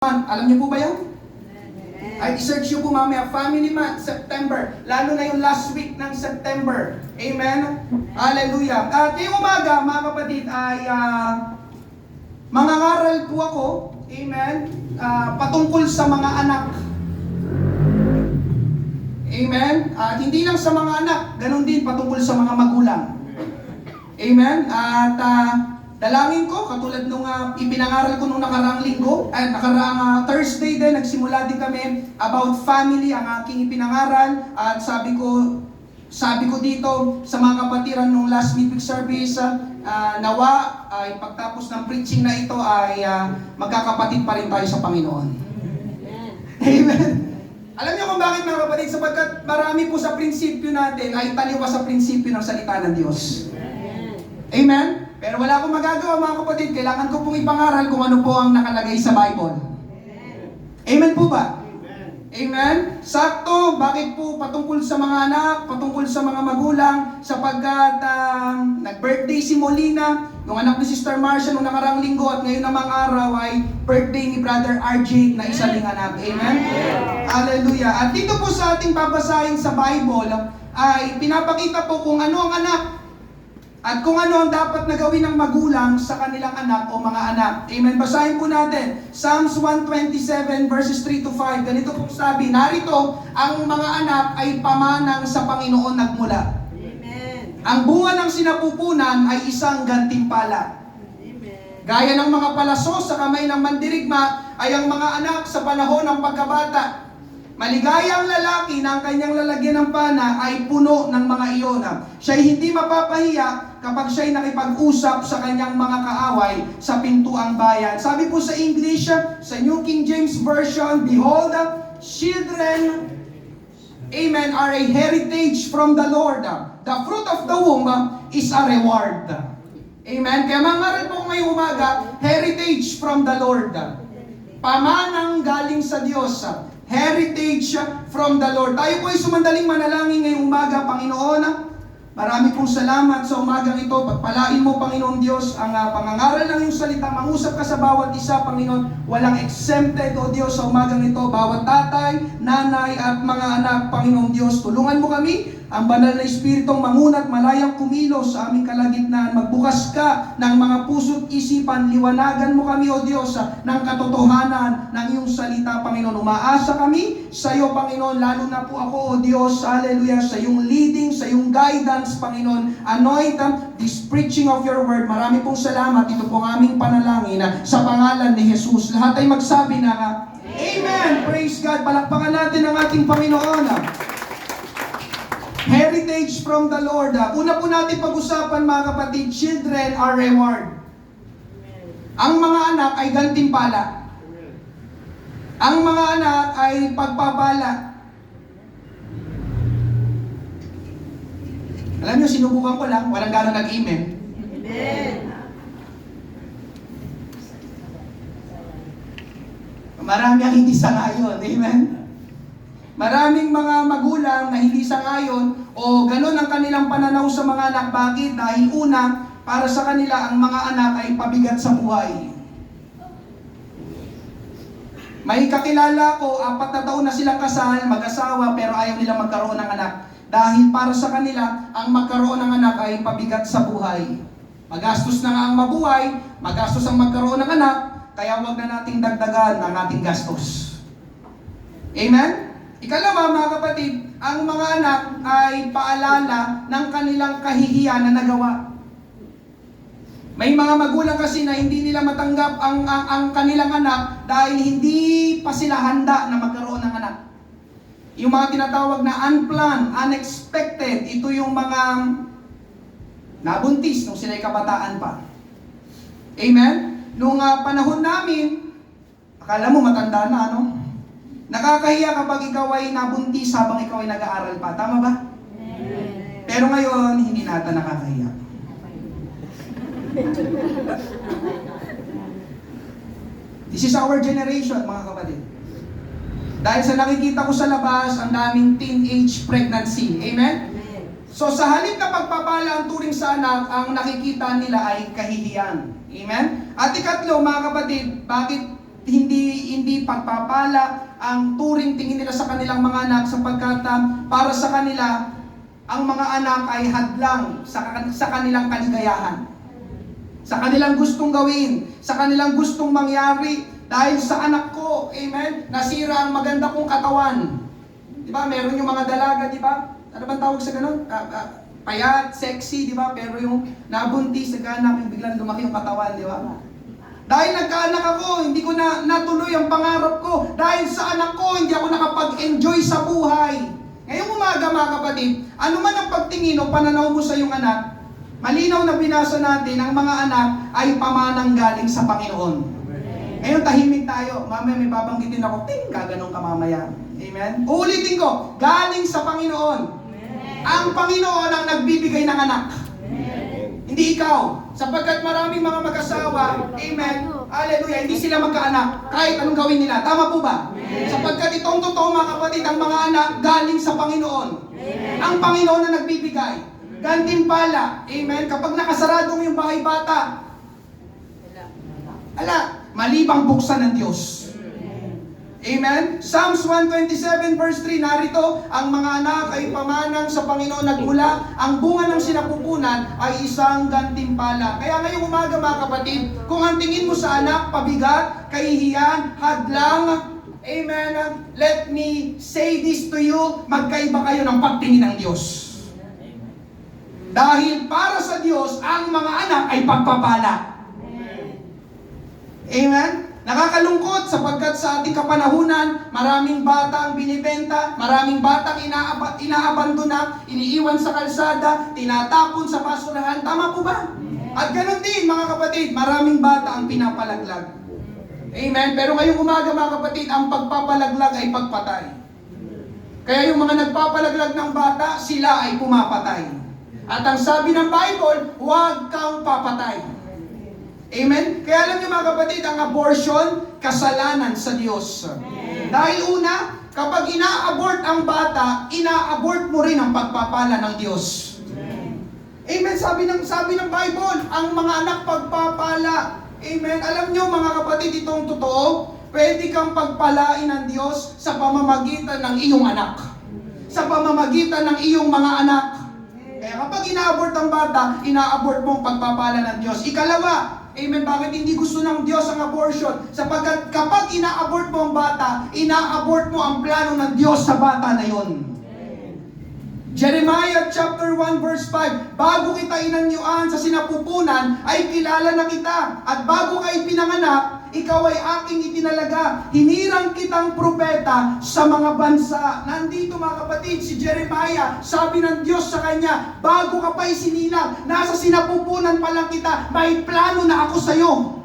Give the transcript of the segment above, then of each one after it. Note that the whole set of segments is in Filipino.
Alam niyo po ba yan? Ay, i-search niyo po mamaya, Family Month, September. Lalo na yung last week ng September. Amen? Hallelujah. At ngayong umaga, mga kapatid, ay mangangaral po ako, amen, patungkol sa mga anak. Amen? At hindi lang sa mga anak, ganun din patungkol sa mga magulang. Amen? At dalangin ko, katulad nung ipinangaral ko nung nakaraang linggo, at nakaraang Thursday din, nagsimula din kami about family, ang aking ipinangaral. At sabi ko dito sa mga kapatiran nung last midweek service, nawa ay pagtapos ng preaching na ito ay magkakapatid pa rin tayo sa Panginoon. Amen. Alam niyo kung bakit, mga kapatid? Sapagkat marami po sa prinsipyo natin ay taliwas sa prinsipyo ng salita ng Diyos. Amen? Pero wala akong magagawa, mga kapatid. Kailangan ko pong ipangaral kung ano po ang nakalagay sa Bible. Amen po ba? Amen? Sakto, bakit po patungkol sa mga anak, patungkol sa mga magulang, sapagkat nag-birthday si Molina, yung anak ni Sister Marcia nung nakarang linggo, at ngayon namang araw ay birthday ni Brother RJ na isa ding anak. Amen? Hallelujah. At dito po sa ating babasahin sa Bible, ay pinapakita po kung ano ang anak, at kung ano ang dapat na gawin ng magulang sa kanilang anak o mga anak. Amen. Basahin po natin. Psalms 127 verses 3 to 5. Ganito pong sabi, narito ang mga anak ay pamanang sa Panginoon nagmula. Amen. Ang bunga ng sinapupunan ay isang gantimpala. Amen. Gaya ng mga palaso sa kamay ng mandirigma ay ang mga anak sa panahon ng pagkabata. Maligaya ang lalaki na ang kanyang lalagyan ng pana ay puno ng mga iyon. Siya'y hindi mapapahiya kapag siya'y nakipag-usap sa kanyang mga kaaway sa pintuang bayan. Sabi po sa English, sa New King James Version, behold, children, amen, are a heritage from the Lord. The fruit of the womb is a reward. Amen. Kaya mangaral po ngayong umaga, heritage from the Lord. Pamanang galing sa Diyos. Heritage from the Lord. Tayo po ay sumandaling manalangin ngayong umaga, Panginoon. Marami pong salamat sa umagang ito. Pagpalain mo, Panginoon Diyos, ang pangangaral ng iyong salita. Mangusap ka sa bawat isa, Panginoon. Walang exempted, O Diyos, sa umagang ito. Bawat tatay, nanay, at mga anak, Panginoon Diyos. Tulungan mo kami, ang banal na Espiritong mangunat, malayang kumilos sa aming kalagitnaan. Magbukas ka ng mga puso't isipan. Liwanagan mo kami, O Diyos, ng katotohanan ng iyong salita, Panginoon. Umaasa kami sa iyo, Panginoon. Lalo na po ako, O Diyos, hallelujah, sa iyong leading, sa iyong guidance, Panginoon. Anoint this preaching of your word. Marami pong salamat. Ito pong aming panalangin sa pangalan ni Jesus. Lahat ay magsabi na, Amen! Praise God! Palakpakan natin ang ating Panginoon. Heritage from the Lord. Una po natin pag-usapan, mga kapatid, children are reward. Ang mga anak ay gantimpala. Ang mga anak ay pagpapala. Alam niyo, sinubukan ko lang, walang gano'n nag-amen. Amen. Marami ang hindi sangayon. Amen. Maraming mga magulang na hindi sangayon o gano'n ang kanilang pananaw sa mga anak. Bakit? Dahil una, para sa kanila ang mga anak ay pabigat sa buhay. May kakilala ko, 4 na taon na silang kasal, mag-asawa, pero ayaw nilang magkaroon ng anak. Dahil para sa kanila, ang magkaroon ng anak ay pabigat sa buhay. Magastos na nga ang mabuhay, magastos ang magkaroon ng anak, kaya wag na nating dagdagan ang ating gastos. Amen? Ikalawa, mga kapatid, ang mga anak ay paalala ng kanilang kahihiyan na nagawa. May mga magulang kasi na hindi nila matanggap ang kanilang anak dahil hindi pa sila handa na magkaroon ng anak. Yung mga tinatawag na unplanned, unexpected, ito yung mga nabuntis nung sila'y kabataan pa. Amen? Nung panahon namin, akala mo matanda na, ano? Nakakahiya kapag ikaw ay nabuntis habang ikaw ay nag-aaral pa. Tama ba? Amen. Pero ngayon, hindi natin nakakahiya. This is our generation, mga kapatid. Dahil sa nakikita ko sa labas, ang daming teenage pregnancy. Amen? So sa halip na pagpapala ang turing sa anak, ang nakikita nila ay kahihiyan. Amen? At ikatlo, mga kapatid, bakit hindi pagpapala ang turing tingin nila sa kanilang mga anak, sapagkat para sa kanila ang mga anak ay hadlang sa kanilang kaligayahan, sa kanilang gustong gawin, sa kanilang gustong mangyari. Dahil sa anak ko, amen, nasira ang maganda kong katawan. Di ba? Meron yung mga dalaga, di ba? Ano bang tawag sa ganun? Payat, sexy, di ba? Pero yung nabuntis, nagkaanak, yung biglang lumaki yung katawan, di ba? Dahil nagkaanak ako, hindi ko na natuloy ang pangarap ko. Dahil sa anak ko, hindi ako nakapag-enjoy sa buhay. Ngayong umaga, mga kapatid, ano man ang pagtingin o pananaw mo sa iyong anak, malinaw na binasa natin, ang mga anak ay pamanang galing sa Panginoon. Ngayon, tahimik tayo. Mamaya may babanggitin ako, gaganong ka mamaya. Amen? Uulitin ko, galing sa Panginoon. Amen. Ang Panginoon ang nagbibigay ng anak. Amen. Hindi ikaw. Sapagkat maraming mga mag-asawa, amen, hallelujah, hindi sila magkaanak. Kahit anong gawin nila. Tama po ba? Amen. Sapagkat itong totoo, mga kapatid, ang mga anak galing sa Panginoon. Amen. Ang Panginoon ang nagbibigay. Gantimpala. Amen? Kapag nakasaradong yung bahay bata, malibang buksan ng Diyos. Amen? Psalms 127 verse 3, narito, ang mga anak ay pamanang sa Panginoon nagmula, ang bunga ng sinapupunan ay isang gantimpala. Kaya ngayong umaga, mga kapatid, kung ang tingin mo sa anak, pabigat, kahihiyan, hadlang, amen, let me say this to you, magkaiba kayo ng pagtingin ng Diyos. Dahil para sa Diyos, ang mga anak ay pagpapala. Amen? Nakakalungkot sapagkat sa ating kapanahunan, maraming bata ang binibenta, maraming batang inaabandona, iniiwan sa kalsada, tinatapon sa basurahan. Tama po ba? At ganun din, mga kapatid, maraming bata ang pinapalaglag. Amen? Pero ngayong umaga, mga kapatid, ang pagpapalaglag ay pagpatay. Kaya yung mga nagpapalaglag ng bata, sila ay pumapatay. At ang sabi ng Bible, huwag kang papatay. Amen? Kaya alam niyo, mga kapatid, ang abortion, kasalanan sa Diyos. Amen. Dahil una, kapag ina-abort ang bata, ina-abort mo rin ang pagpapala ng Diyos. Amen? Amen? Sabi ng Bible, ang mga anak pagpapala. Amen? Alam niyo, mga kapatid, itong totoo, pwede kang pagpalain ng Diyos sa pamamagitan ng iyong anak. Sa pamamagitan ng iyong mga anak. Kaya kapag ina-abort ang bata, ina-abort mo ang pagpapala ng Diyos. Ikalawa, amen, bakit hindi gusto ng Diyos ang abortion? Sapagkat kapag ina-abort mo ang bata, ina-abort mo ang plano ng Diyos sa bata na yon. Jeremiah chapter 1 verse 5, bago kita inanyuan sa sinapupunan, ay kilala na kita. At bago ka ipinanganak, ikaw ay aking itinalaga. Hinirang kitang propeta sa mga bansa. Nandito, mga kapatid, si Jeremiah, sabi ng Diyos sa kanya, bago ka pa isinilang, nasa sinapupunan pa lang kita, may plano na ako sa iyo.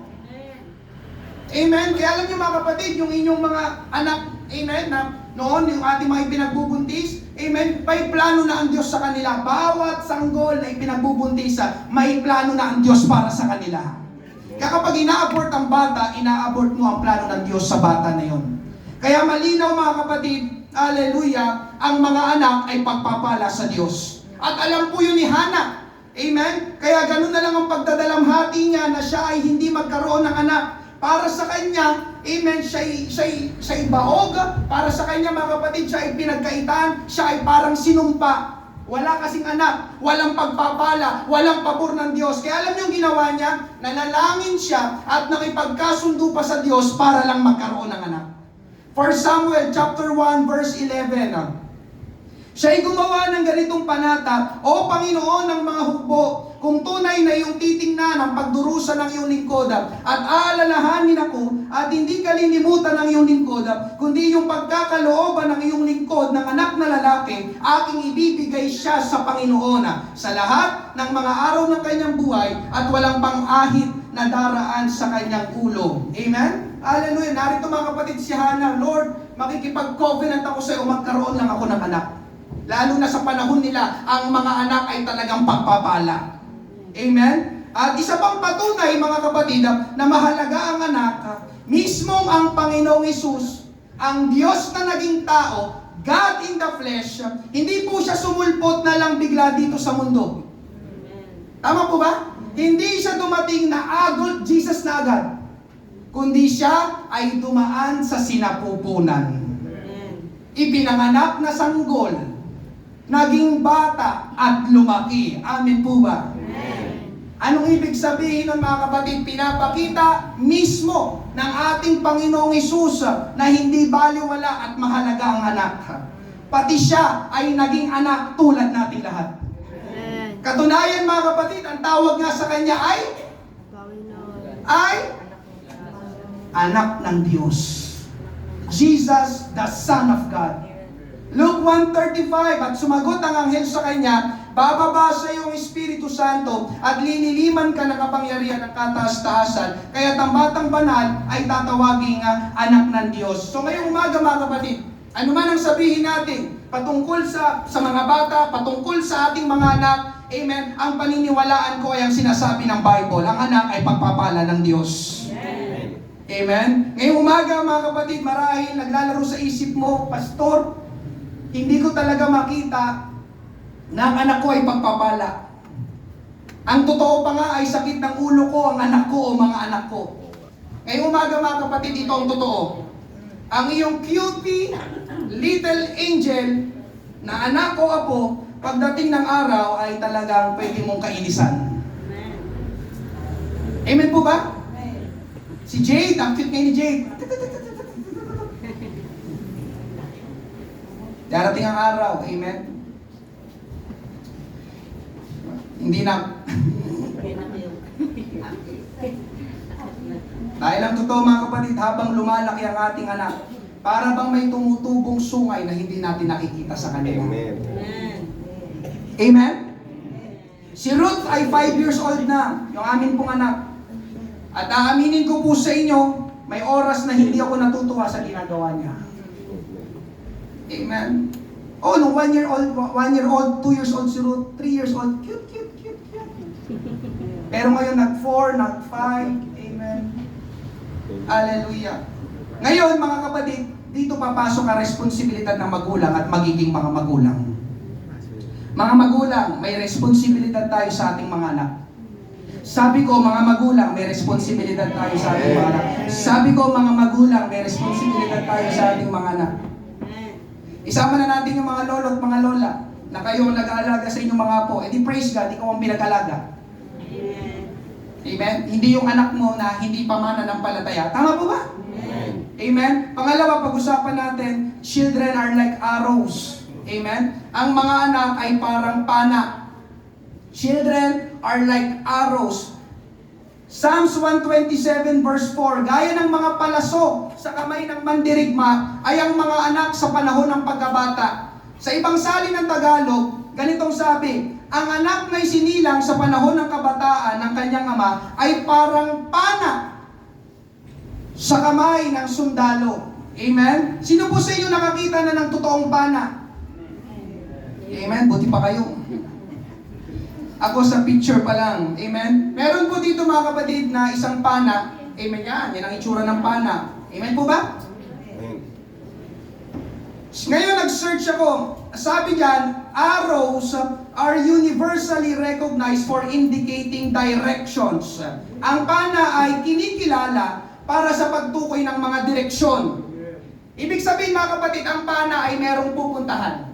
Amen? Kaya alam niyo, mga kapatid, yung inyong mga anak, amen, na noon, yung ating mga ipinagbubuntis, amen, may plano na ang Diyos sa kanila. Bawat sanggol na ipinagbubuntis, may plano na ang Diyos para sa kanila. Kaya kapag ina-abort ang bata, ina-abort mo ang plano ng Diyos sa bata na yon. Kaya malinaw, mga kapatid, hallelujah, ang mga anak ay pagpapala sa Diyos. At alam po yun ni Hannah. Amen? Kaya ganun na lang ang pagdadalamhati niya na siya ay hindi magkaroon ng anak. Para sa kanya, amen, siya'y bahog. Para sa kanya, mga kapatid, siya ay pinagkaitan. Siya ay parang sinumpa. Wala kasing anak, walang pagpapala, walang pabor ng Diyos. Kaya alam niyo yung ginawa niya? Nanalangin siya at nakipagkasundo pa sa Diyos para lang magkaroon ng anak. 1 Samuel chapter 1 verse 11. Siya'y gumawa ng ganitong panata, O Panginoon ng mga hukbo, kung tunay na iyong titingnan ang pagdurusa ng iyong lingkod at aalalahanin ako at hindi kalilimutan ng iyong lingkod, kundi yung pagkakalooban ng iyong lingkod ng anak na lalaki, aking ibibigay siya sa Panginoon sa lahat ng mga araw ng kanyang buhay at walang pang-ahit na daraan sa kanyang ulo. Amen? Hallelujah. Narito, mga kapatid, si Hannah, Lord, makikipag-covenant ako sa iyo, magkaroon lang ako ng anak. Lalo na sa panahon nila, ang mga anak ay talagang pagpapala. Amen? At isa pang patunay, mga kapatid, na mahalaga ang anak, mismong ang Panginoong Hesus, ang Diyos na naging tao, God in the flesh, hindi po siya sumulpot na lang bigla dito sa mundo. Tama po ba? Hindi siya dumating na adult Jesus na agad. kundi siya ay dumaan sa sinapupunan. Ipinanganak na sanggol, naging bata at lumaki. Amen po ba? Anong ibig sabihin ng mga kapatid? Pinapakita mismo ng ating Panginoong Hesus na hindi baliwala at mahalaga ang anak. Pati siya ay naging anak tulad nating lahat. Katunayan mga kapatid, ang tawag nga sa kanya ay anak ng Diyos. Jesus, the Son of God. Luke 1:35, at sumagot ang anghel sa kanya, bababa sa iyong Espiritu Santo at liniliman ka ng kapangyarihan ng kataas-taasan, kaya ang batang banal ay tatawaging anak ng Diyos. So ngayong umaga mga kapatid, ano man ang sabihin natin patungkol sa mga bata, patungkol sa ating mga anak, amen, ang paniniwalaan ko ay ang sinasabi ng Bible, ang anak ay pagpapala ng Diyos. Amen? Ngayong umaga mga kapatid, marahil naglalaro sa isip mo, Pastor, hindi ko talaga makita na ang anak ko ay pagpapala. Ang totoo pa nga ay sakit ng ulo ko, ang anak ko o mga anak ko. Ngayong umaga mga kapatid, ito ang totoo. Ang iyong cutie little angel na anak ko apo, pagdating ng araw ay talagang pwede mong kainisan. Amen po ba? Si Jade, ang cute ngayon ni Jade. Darating ang araw, amen? Hindi na. Dahil ang totoo mga kapatid, habang lumalaki ang ating anak, para bang may tumutubong sungay na hindi natin nakikita sa kanila. Amen. Amen? Si Ruth ay 5 years old na, yung amin pong anak. At aaminin ko po sa inyo, may oras na hindi ako natutuwa sa ginagawa niya. Amen? Oh, nung 1 year old, 2 years old si Ruth, 3 years old, cute. Pero ngayon nag-4, nag-5, amen? Hallelujah. Ngayon, mga kapatid, dito papasok ang responsibilidad ng magulang at magiging mga magulang. Mga magulang, may responsibilidad tayo sa ating mga anak. Sabi ko, mga magulang, may responsibilidad tayo sa ating mga anak. Sabi ko, mga magulang, may responsibilidad tayo sa ating mga anak. Isama na natin yung mga lolo at mga lola na kayo ang nag-aalaga sa inyong mga apo. Eh di praise God, ikaw ang pinag-alaga. Amen? Hindi yung anak mo na hindi pa mananampalataya. Tama po ba? Amen? Pangalawa, pag-usapan natin, children are like arrows. Amen? Ang mga anak ay parang pana. Children are like arrows. Psalms 127 verse 4, gaya ng mga palaso sa kamay ng mandirigma ay ang mga anak sa panahon ng pagkabata. Sa ibang salin ng Tagalog, ganitong sabi, ang anak na isinilang sa panahon ng kabataan ng kanyang ama ay parang pana sa kamay ng sundalo. Amen? Sino po sa inyo nakakita na ng totoong pana? Amen? Buti pa kayo. Ako sa picture pa lang. Amen? Meron po dito mga kapatid na isang pana. Amen yan. Yan ang itsura ng pana. Amen po ba? Amen. Ngayon nag-search ako. Sabi dyan, arrows are universally recognized for indicating directions. Ang pana ay kinikilala para sa pagtukoy ng mga direksyon. Ibig sabihin mga kapatid, ang pana ay merong pupuntahan.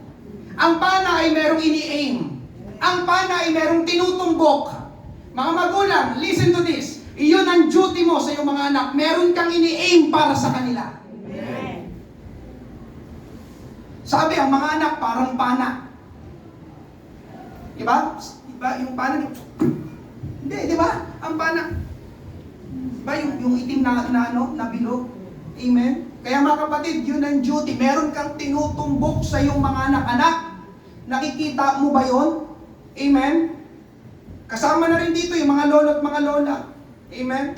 Ang pana ay merong ini-aim. Ang pana ay merong tinutumbok. Mga magulang, listen to this. Iyon ang duty mo sa iyong mga anak. Meron kang ini-aim para sa kanila. Amen. Sabi, ang mga anak parang pana. Diba? Diba? Yung pana, hindi, diba? Ang pana. Diba? Yung itim na bilog. Amen? Kaya mga kapatid, yun ang duty. Meron kang tinutumbok sa iyong mga anak-anak. Nakikita mo ba yun? Amen? Kasama na rin dito yung mga lolo at mga lola. Amen?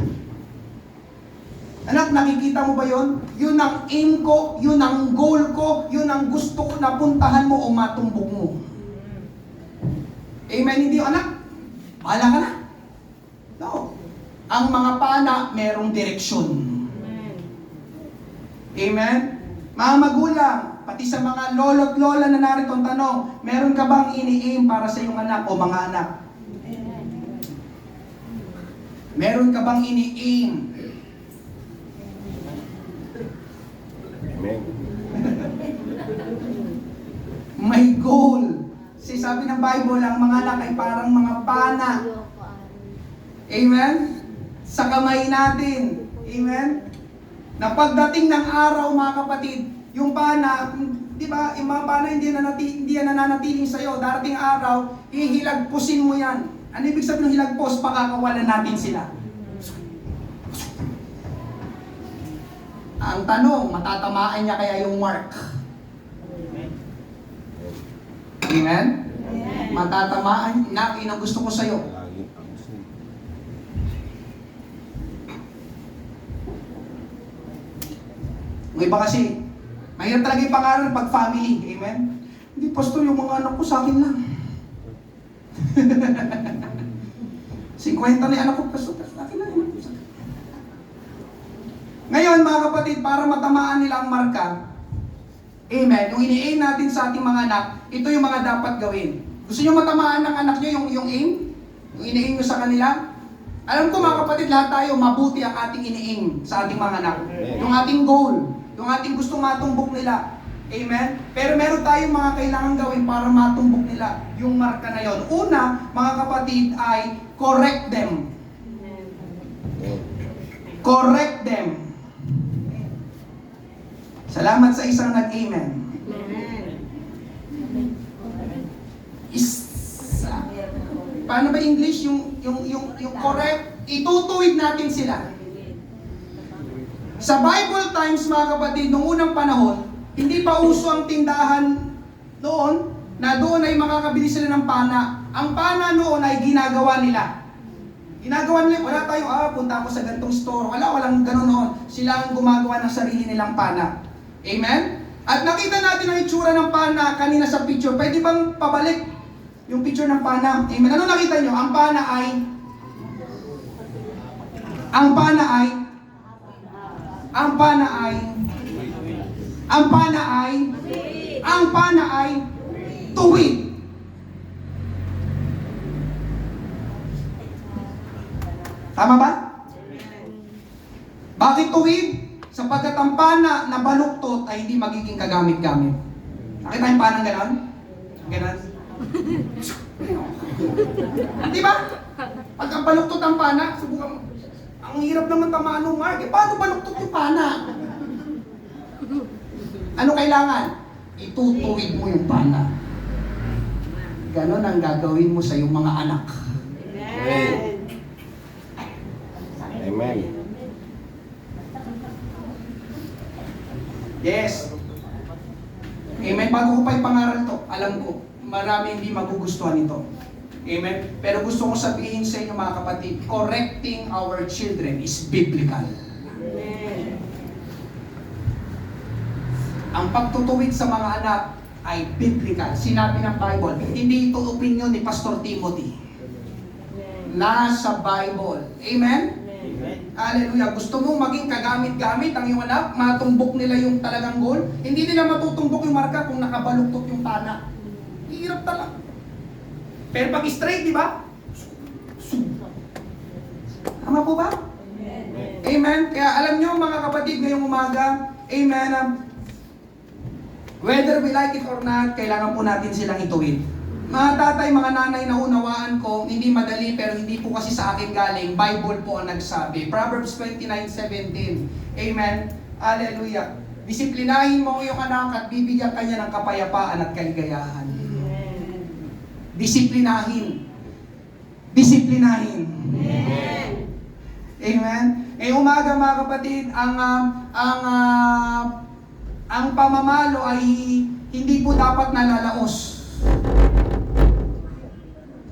Anak, nakikita mo ba yun? Yun ang aim ko, yun ang goal ko, yun ang gusto ko na puntahan mo o matumbok mo. Amen? Hindi yung anak, bahala ka na. No. Ang mga pana, merong direksyon. Amen? Mga magulang, pati sa mga lolo't lola na narito ang tanong, meron ka bang ini-aim para sa iyong anak o mga anak? Meron ka bang ini-aim May goal. Kasi sabi ng Bible, ang mga anak ay parang mga pana. Amen? Sa kamay natin. Amen? Na pagdating ng araw, mga kapatid, yung pana, di ba, yung mga pana hindi yan nananatiling sa'yo. Darating araw, ihilagpusin mo yan. Ano ibig sabihin ng hilagpos? Pakakawalan natin sila. Ang tanong, matatamaan niya kaya yung mark? Amen? Matatamaan na, yun ang gusto ko sa'yo. May iba kasi, mahirap talaga yung pangaral pag family. Amen? Hindi, pastor, yung mga anak ko sa akin lang. 50 na yung anak ko, pastor, sa akin lang. Ngayon, mga kapatid, para matamaan nila ang marka, amen, yung ini-aim natin sa ating mga anak, ito yung mga dapat gawin. Gusto nyo matamaan ng anak nyo yung aim? Yung ini-aim nyo sa kanila? Alam ko mga kapatid, lahat tayo, mabuti ang ating ini-aim sa ating mga anak. Yung ating goal, yung ating gustong matumbok nila. Amen? Pero meron tayong mga kailangan gawin para matumbok nila yung marka na yon. Una, mga kapatid, ay correct them. Correct them. Salamat sa isang nag-amen. Paano ba English? Yung correct, itutuwid natin sila. Sa Bible times, mga kapatid, noong unang panahon, hindi pa uso ang tindahan noon, na doon ay makakabili sila ng pana. Ang pana noon ay ginagawa nila. Ginagawa nila, wala tayong, punta ako sa gantong store. Walang ganun noon. Sila ang gumagawa ng sarili nilang pana. Amen? At nakita natin ang itsura ng pana kanina sa picture. Pwede bang pabalik yung picture ng pana? Amen? Ano nakita nyo? Ang pana ay tuwid. Tama ba? Bakit tuwid? Sapagkat ang pana na baluktot ay hindi magiging kagamit-gamit. Nakita yung panang gano'n? Gano'n? Di ba? Pag ang baluktot ang pana, subukan mo. Ang hirap naman tamaan ng mark. Paano baluktot yung pana? Ano kailangan? Itutuwid mo yung pana. Ganon ang gagawin mo sa iyong mga anak. Amen. Amen. Yes. Amen. Bago ko pa ipangaral to, alam ko, marami hindi magugustuhan ito. Amen. Pero gusto ko sabihin sa inyo mga kapatid, correcting our children is biblical. Amen. Ang pagtutuwid sa mga anak ay biblical. Sinabi ng Bible, hindi ito opinion ni Pastor Timothy. Nasa Bible. Amen? Hallelujah. Gusto mo maging kagamit-gamit ang iyong anak, matumbok nila yung talagang goal, hindi nila matutumbok yung marka kung nakabaluktot yung pana. Hirap talaga. Pero pag straight, di ba? Tama po ba? Amen. Kaya alam nyo mga kapatid, ngayong umaga, amen, whether we like it or not, kailangan po natin silang ituwid. Mga tatay, mga nanay, naunawaan ko, hindi madali pero hindi po kasi sa akin galing. Bible po ang nagsabi. Proverbs 29:17. Amen. Hallelujah. Disiplinahin mo ang iyong anak at bibigyan kanya ng kapayapaan at kaligayahan. Disiplinahin. Disiplinahin. Amen. Amen. Umaga mga kapatid, ang pamamalo ay hindi po dapat nalalaos.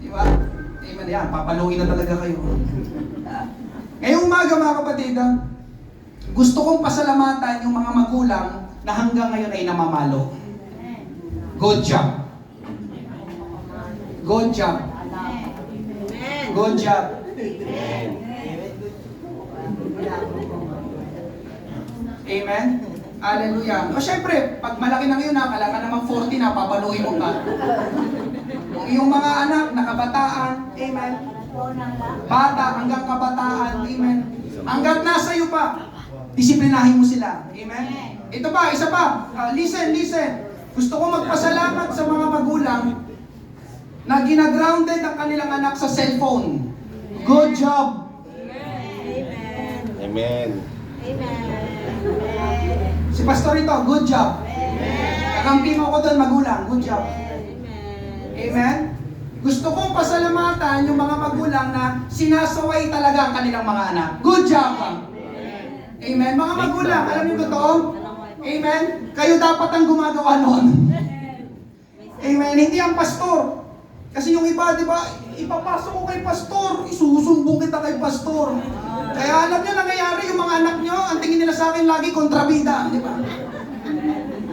Diba? Amen yan, papaluin na talaga kayo. Ngayong umaga mga kapatid, gusto kong pasalamatan yung mga magulang na hanggang ngayon ay namamalo. Good job. Good job. Good job. Amen? Hallelujah. O syempre, pag malaki na ngayon kala ka naman 40 na, papaluin mo pa. Kung iyong mga anak, nakabataan, amen? Bata hanggang kabataan, amen? Hanggang nasa iyo pa, disiplinahin mo sila, amen? Ito pa, isa pa. Listen. Gusto ko magpasalamat sa mga magulang na ginagrounded ang kanilang anak sa cellphone. Good job. Amen. Amen. Amen. Si Pastor ito, good job. Kakampi mo ko doon, magulang. Good job. Amen? Gusto kong pasalamatan yung mga magulang na sinasaway talaga ang kanilang mga anak. Good job! Amen? Mga magulang, alam niyo totoo? Amen? Kayo dapat ang gumagawa noon. Amen? Hindi ang pastor. Kasi yung iba, di ba, ipapasok ko kay pastor, isusumbong kita kay pastor. Kaya alam niyo, nangyayari yung mga anak niyo, ang tingin nila sa akin lagi kontrabida, di ba?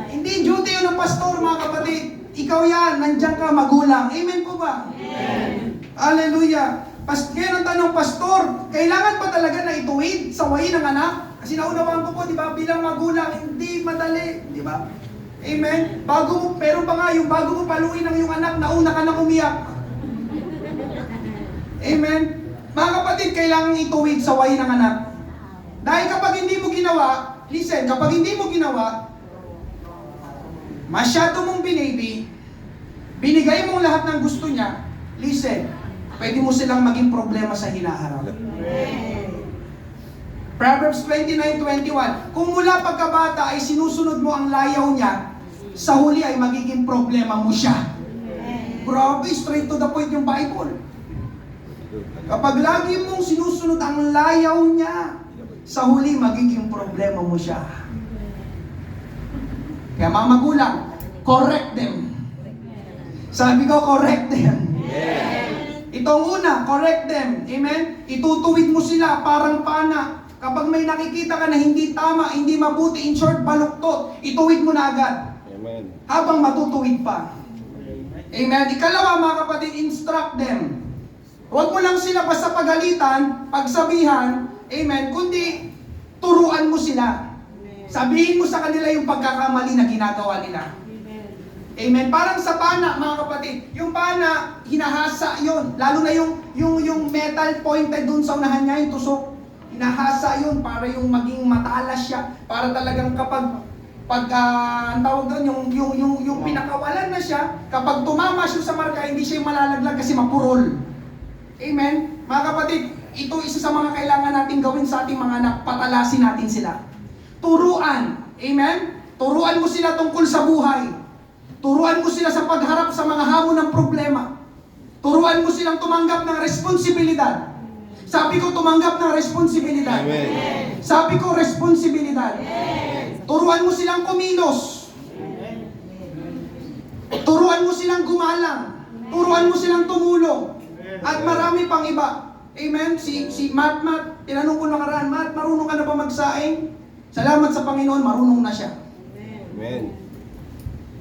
Hindi duty yun ng pastor, mga kapatid. Ikaw yan, nandiyan ka, magulang. Amen po ba? Amen. Hallelujah. Ngayon ang tanong, pastor, kailangan ba talaga na ituwid, sawayin ng anak? Kasi naunawaan ko po, di ba, bilang magulang, hindi madali, di ba? Amen? Pero pa nga, yung bago mo paluin ng iyong anak, nauna ka na umiyak. Amen? Mga kapatid, kailangan ituwid, sawayin ng anak. Dahil kapag hindi mo ginawa, listen, kapag hindi mo ginawa, masyado mong binaby, binigay mo lahat ng gusto niya, listen, pwede mo silang maging problema sa hinaharap. Proverbs 29:21, kung mula pagkabata ay sinusunod mo ang layaw niya, sa huli ay magiging problema mo siya. Grabe, straight to the point yung Bible. Kapag lagi mong sinusunod ang layaw niya, sa huli magiging problema mo siya. Kaya mga magulang, correct them. Sabi ko, correct them. Itong una, correct them. Amen? Itutuwid mo sila parang pana. Kapag may nakikita ka na hindi tama, hindi mabuti, in short, baluktot, ituwid mo na agad. Amen. Habang matutuwid pa. Amen? Ikalawa, mga kapatid, instruct them. Huwag mo lang sila basta pagalitan, pagsabihan, amen, kundi turuan mo sila. Sabihin mo sa kanila yung pagkakamali na ginagawa nila. Amen. Parang sa pana, mga kapatid, yung pana, hinahasa yon. Lalo na yung metal pointed dun sa unahan niya, yung tusok. Hinahasa yun para yung maging matalas siya. Para talagang kapag ang tawag doon, yung pinakawalan na siya, kapag tumama siya sa marka, hindi siya malalaglag kasi mapurol. Amen. Mga kapatid, ito isa sa mga kailangan natin gawin sa ating mga anak, patalasin natin sila. Turuan. Amen? Turuan mo sila tungkol sa buhay. Turuan mo sila sa pagharap sa mga hamon ng problema. Turuan mo silang tumanggap ng responsibilidad. Sabi ko, tumanggap ng responsibilidad. Amen. Sabi ko, responsibilidad. Turuan mo silang kumilos. Turuan mo silang gumalang. Turuan mo silang tumulong. At marami pang iba. Amen? Si Matt, tinanong ko nakaraan, Matt, marunong ka na ba magsaing? Salamat sa Panginoon, marunong na siya. Amen.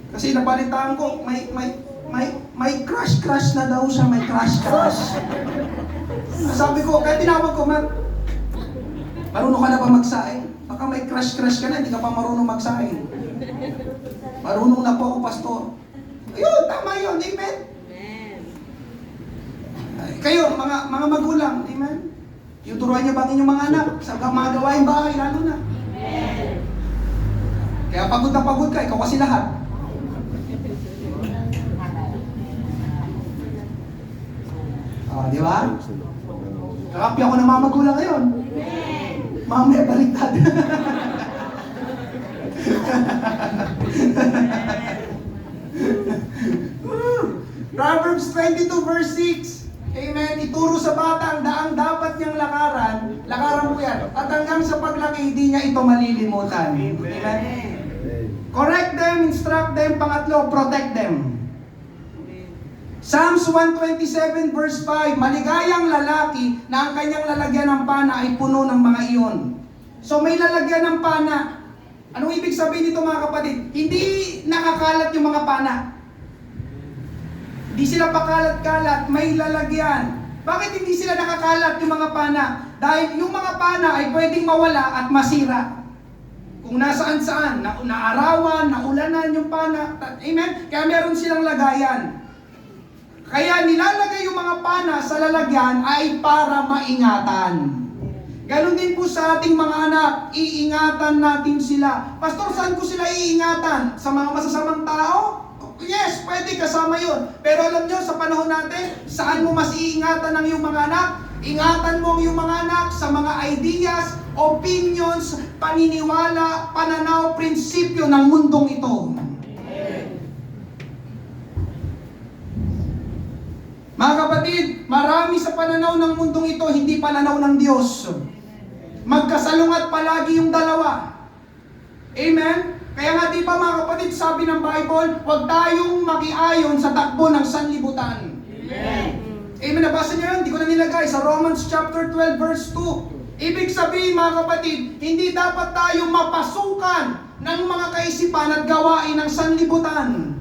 Kasi nabalitaan ko, may crush na daw siya, may crush. Sabi ko, kaya tinawag ko, Matt, marunong ka na ba magsaing? Baka may crush ka na, hindi ka pa marunong magsaing. Marunong na po ako, pastor. Ayun, tama yun, amen? Kayo, mga magulang, amen? Yung turuan niyo ba ang inyong mga anak sa mga gawaing bahay, lalo na? Kaya pagod na pagod ka, ikaw kasi lahat. Di ba? Kakapi ako ng mga magulang ngayon. Mamaya baliktad. Proverbs 22 verse 6. Amen. Ituro sa bata ang daang dapat niyang lakaran. Lakaran mo yan. At hanggang sa paglaki, hindi niya ito malilimutan. Amen. Correct them, instruct them. Pangatlo, protect them. Psalms 127 verse 5, maligayang lalaki na ang kanyang lalagyan ng pana ay puno ng mga iyon. So may lalagyan ng pana. Anong ibig sabihin nito mga kapatid? Hindi nakakalat yung mga pana. Hindi sila pakalat-kalat, may lalagyan. Bakit hindi sila nakakalat yung mga pana? Dahil yung mga pana ay pwedeng mawala at masira. Kung nasaan-saan, naarawan, naulanan yung pana. Amen? Kaya meron silang lagayan. Kaya nilalagay yung mga pana sa lalagyan ay para maingatan. Ganon din po sa ating mga anak, iingatan natin sila. Pastor, saan ko sila iingatan? Sa mga masasamang tao? Yes, pwede kasama yun. Pero alam nyo, sa panahon natin, saan mo mas iingatan ng iyong mga anak? Ingatan mo ang iyong mga anak sa mga ideas, opinions, paniniwala, pananaw, prinsipyo ng mundong ito. Mga kapatid, marami sa pananaw ng mundong ito, hindi pananaw ng Diyos. Magkasalungat palagi yung dalawa. Amen? Kaya nga di ba mga kapatid, sabi ng Bible, huwag tayong makiayon sa takbo ng sanlibutan. Amen. Amen, nabasa niyo yun? Hindi ko na nilagay sa Romans chapter 12 verse 2. Ibig sabihin mga kapatid, hindi dapat tayo mapasukan ng mga kaisipan at gawain ng sanlibutan.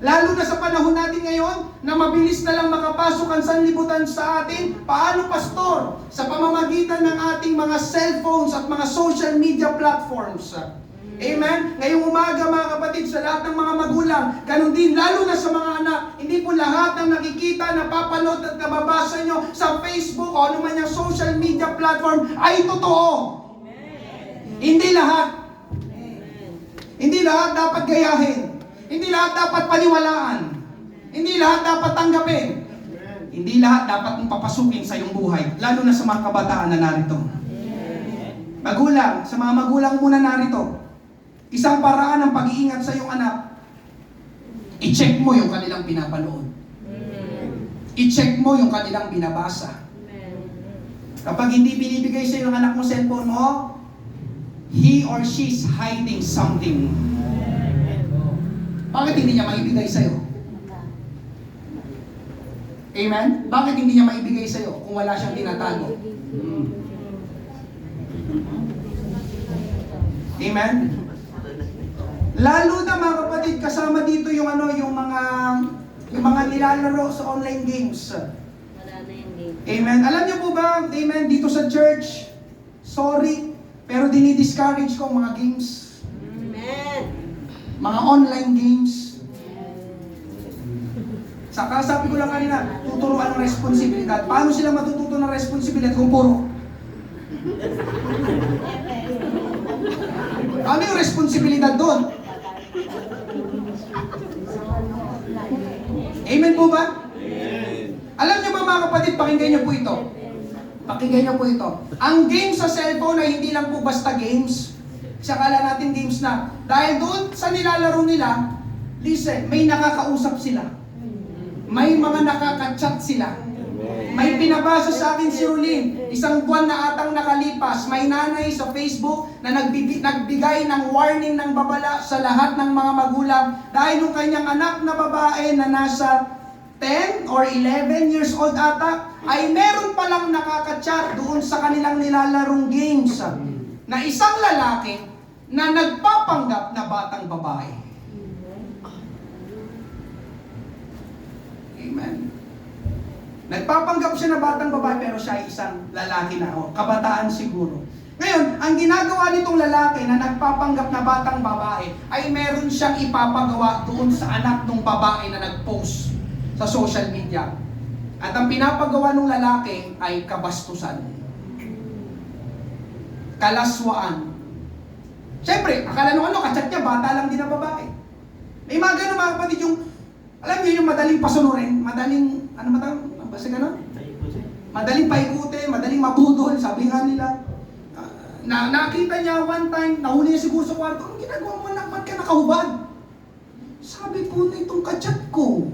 Lalo na sa panahon natin ngayon, na mabilis na lang makapasok ang sanlibutan sa atin. Paano, pastor? Sa pamamagitan ng ating mga cellphones at mga social media platforms. Amen? Ngayong umaga mga kapatid, sa lahat ng mga magulang, ganun din, lalo na sa mga anak, hindi po lahat ng nakikita, napapanood at nababasa nyo sa Facebook o ano man yung social media platform ay totoo. Hindi lahat. Hindi lahat dapat gayahin. Hindi lahat dapat paniwalaan. Hindi lahat dapat tanggapin. Hindi lahat dapat mong papasukin sa iyong buhay, lalo na sa mga kabataan na narito. Magulang, sa mga magulang muna narito, isang paraan ng pag-iingat sa iyong anak, i-check mo yung kanilang pinapanood. I-check mo yung kanilang binabasa. Kapag hindi binibigay sa iyo ng anak mo cellphone mo, he or she is hiding something. Bakit hindi niya maibigay sa iyo? Amen? Bakit hindi niya maibigay sa iyo kung wala siyang tinatago? Amen? Lalo na mga kapatid, kasama dito yung yung mga nilalaro sa online games. Amen. Alam niyo po ba, amen, dito sa church, sorry, pero dinidiscourage ko ang mga games. Amen. Mga online games. Saka sabi ko lang kanina, tuturuan ng responsibilidad. Paano sila matututo ng responsibilidad kung puro? Ano yung responsibilidad doon? Amen po ba? Amen. Alam niyo ba mga kapatid, pakinggan niyo po ito. Pakinggan niyo po ito. Ang game sa cellphone ay hindi lang po basta games. Sakala natin games na. Dahil doon sa nilalaro nila, listen, may nakakausap sila. May mga nakaka-chat sila. May pinabasa sa akin si Rulin, isang buwan na atang nakalipas, may nanay sa Facebook na nagbigay ng warning ng babala sa lahat ng mga magulang dahil yung kanyang anak na babae na nasa 10 or 11 years old ata, ay meron palang nakaka-chat doon sa kanilang nilalarong games na isang lalaki na nagpapanggap na batang babae. Amen. Nagpapanggap siya na batang babae pero siya ay isang lalaki na, o kabataan siguro. Ngayon, ang ginagawa nitong lalaki na nagpapanggap na batang babae ay meron siyang ipapagawa doon sa anak ng babae na nag-post sa social media. At ang pinapagawa ng lalaki ay kabastusan, kalaswaan. Siyempre, akala nung kachat niya, bata lang din na babae. May mga ganun mga kapatid yung, alam niyo yung madaling pasunurin, madaling, basta gano'n? Madaling paikutin, madaling mabudol, sabi nga nila. Nakita niya one time, nahuli niya siguro sa kwarto, ang ginagawa mo anak, ba't ka nakahubad? Sabi ko na itong kachat ko.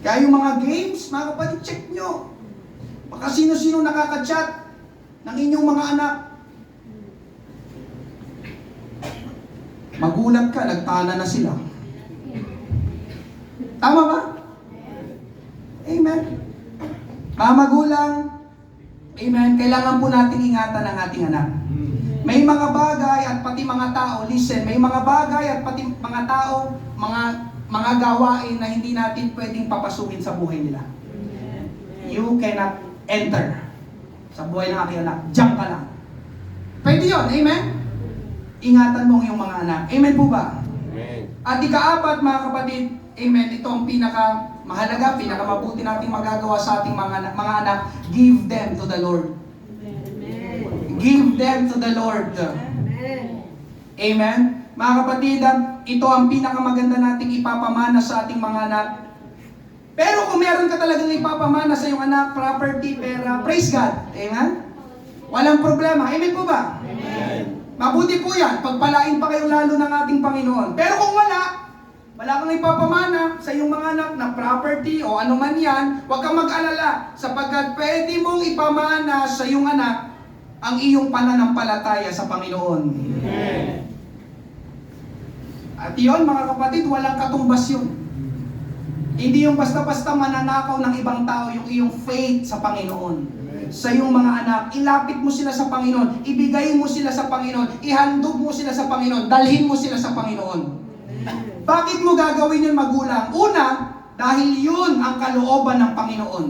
Kaya yung mga games, mga kapatid, check nyo. Baka sino-sino nakaka-chat ng inyong mga anak. Magulat ka, nagtana na sila. Tama ba? Amen. Mga magulang, amen, kailangan po natin ingatan ang ating anak. May mga bagay at pati mga tao, listen, may mga bagay at pati mga tao, mga gawain na hindi natin pwedeng papasukin sa buhay nila. You cannot enter sa buhay ng aking anak. Diyan ka lang. Pwede yun, amen? Ingatan mo ang iyong mga anak. Amen po ba? Amen. At ika-apat mga kapatid, amen, ito ang pinaka-mahalaga, pinaka-mabuti nating magagawa sa ating mga anak, give them to the Lord. Give them to the Lord. Amen. Amen? Mga kapatid, ito ang pinakamaganda nating ipapamana sa ating mga anak. Pero kung meron ka talagang ipapamana sa iyong anak, property, pera, praise God. Amen? Walang problema. Amen po ba? Amen. Mabuti po yan. Pagpalain pa kayo lalo ng ating Panginoon. Pero kung wala kang ipapamana sa iyong mga anak na property o ano man yan, huwag kang mag-alala sapagkat pwede mong ipamana sa iyong anak ang iyong pananampalataya sa Panginoon. Amen. At yun, mga kapatid, walang katumbas yun. Hindi yung basta-basta mananakaw ng ibang tao yung iyong faith sa Panginoon. Sa iyong mga anak, ilapit mo sila sa Panginoon, ibigay mo sila sa Panginoon, ihandog mo sila sa Panginoon, dalhin mo sila sa Panginoon. Bakit mo gagawin yun, magulang? Una, dahil yun ang kalooban ng Panginoon.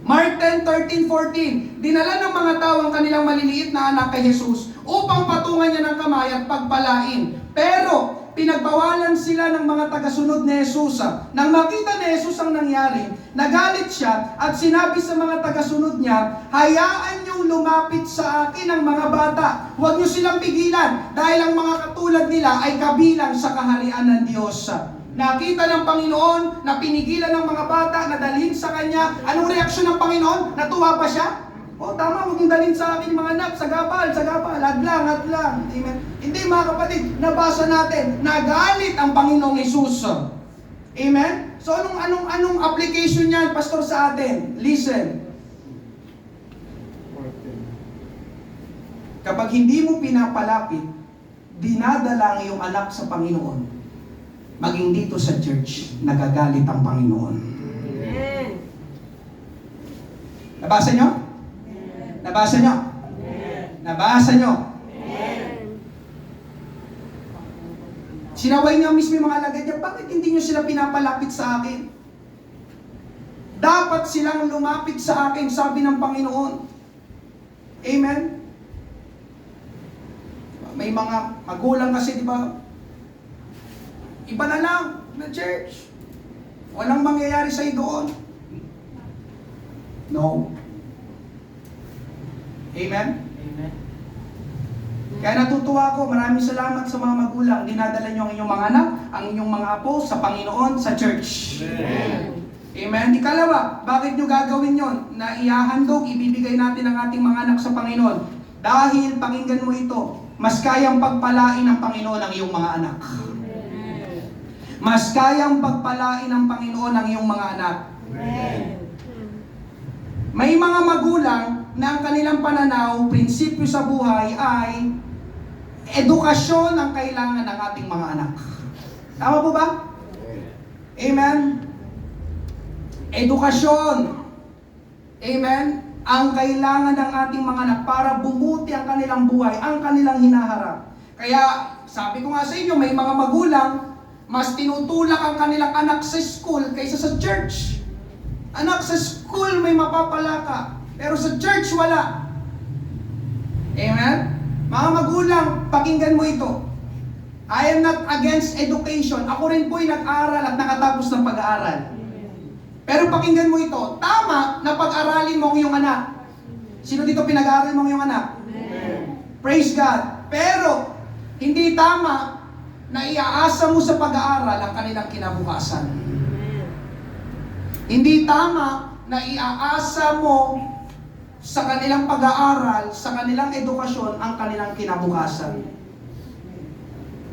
Mark 10:13-14, dinala ng mga tao ang kanilang maliliit na anak kay Jesus upang patungan niya ng kamay at pagpalain. Pero, pinagbawalan sila ng mga tagasunod ni Jesus. Nang makita ni Jesus ang nangyari, nagalit siya at sinabi sa mga tagasunod niya, hayaan niyong lumapit sa akin ang mga bata. Huwag niyo silang pigilan dahil ang mga katulad nila ay kabilang sa kaharian ng Diyos. Nakita ng Panginoon na pinigilan ng mga bata na dalhin sa Kanya. Anong reaksyon ng Panginoon? Natuwa ba siya? O tama, huwag mong dalhin sa akin mga anak, sagapal, hadlang. Amen. Hindi mga kapatid, nabasa natin, nagalit ang Panginoong Hesus. Amen? So anong application niyan, pastor, sa atin? Listen. Kapag hindi mo pinapalapit, dinadala ang iyong anak sa Panginoon, maging dito sa church, nagagalit ang Panginoon. Amen. Nabasa nyo? Nabasa nyo? Nabasa nyo? Sinaway niya mismo yung mga alagad niya, bakit hindi nyo sila pinapalapit sa akin? Dapat silang lumapit sa akin, sabi ng Panginoon. Amen? May mga magulang kasi, di ba? Iba na lang na church. Walang mangyayari sa'yo doon. No. Amen? Amen. Kaya natutuwa ako, maraming salamat sa mga magulang. Dinadala niyo ang inyong mga anak, ang inyong mga apo sa Panginoon, sa church. Amen. Amen? Ikalawa, bakit nyo gagawin yon? Na ihahandog, ibibigay natin ang ating mga anak sa Panginoon. Dahil, pakinggan mo ito, mas kayang pagpalain ng Panginoon ang iyong mga anak. Mas kayang pagpalain ng Panginoon ang iyong mga anak. Amen. May mga magulang na ang kanilang pananaw, prinsipyo sa buhay ay edukasyon ang kailangan ng ating mga anak. Tama po ba? Amen? Edukasyon. Amen? Ang kailangan ng ating mga anak para bumuti ang kanilang buhay, ang kanilang hinaharap. Kaya, sabi ko nga sa inyo, may mga magulang, mas tinutulak ang kanilang anak sa school kaysa sa church. Anak, sa school may mapapala ka, pero sa church wala. Amen? Mga magulang, pakinggan mo ito. I am not against education. Ako rin po'y nag-aral at nakatapos ng pag-aaral. Pero pakinggan mo ito, tama na pag-aralin mo ang iyong anak. Sino dito pinag-aaral mo ang iyong anak? Praise God. Pero, hindi tama na iaasa mo sa pag-aaral ang kanilang kinabukasan. Hindi tama na iaasa mo sa kanilang pag-aaral, sa kanilang edukasyon, ang kanilang kinabukasan.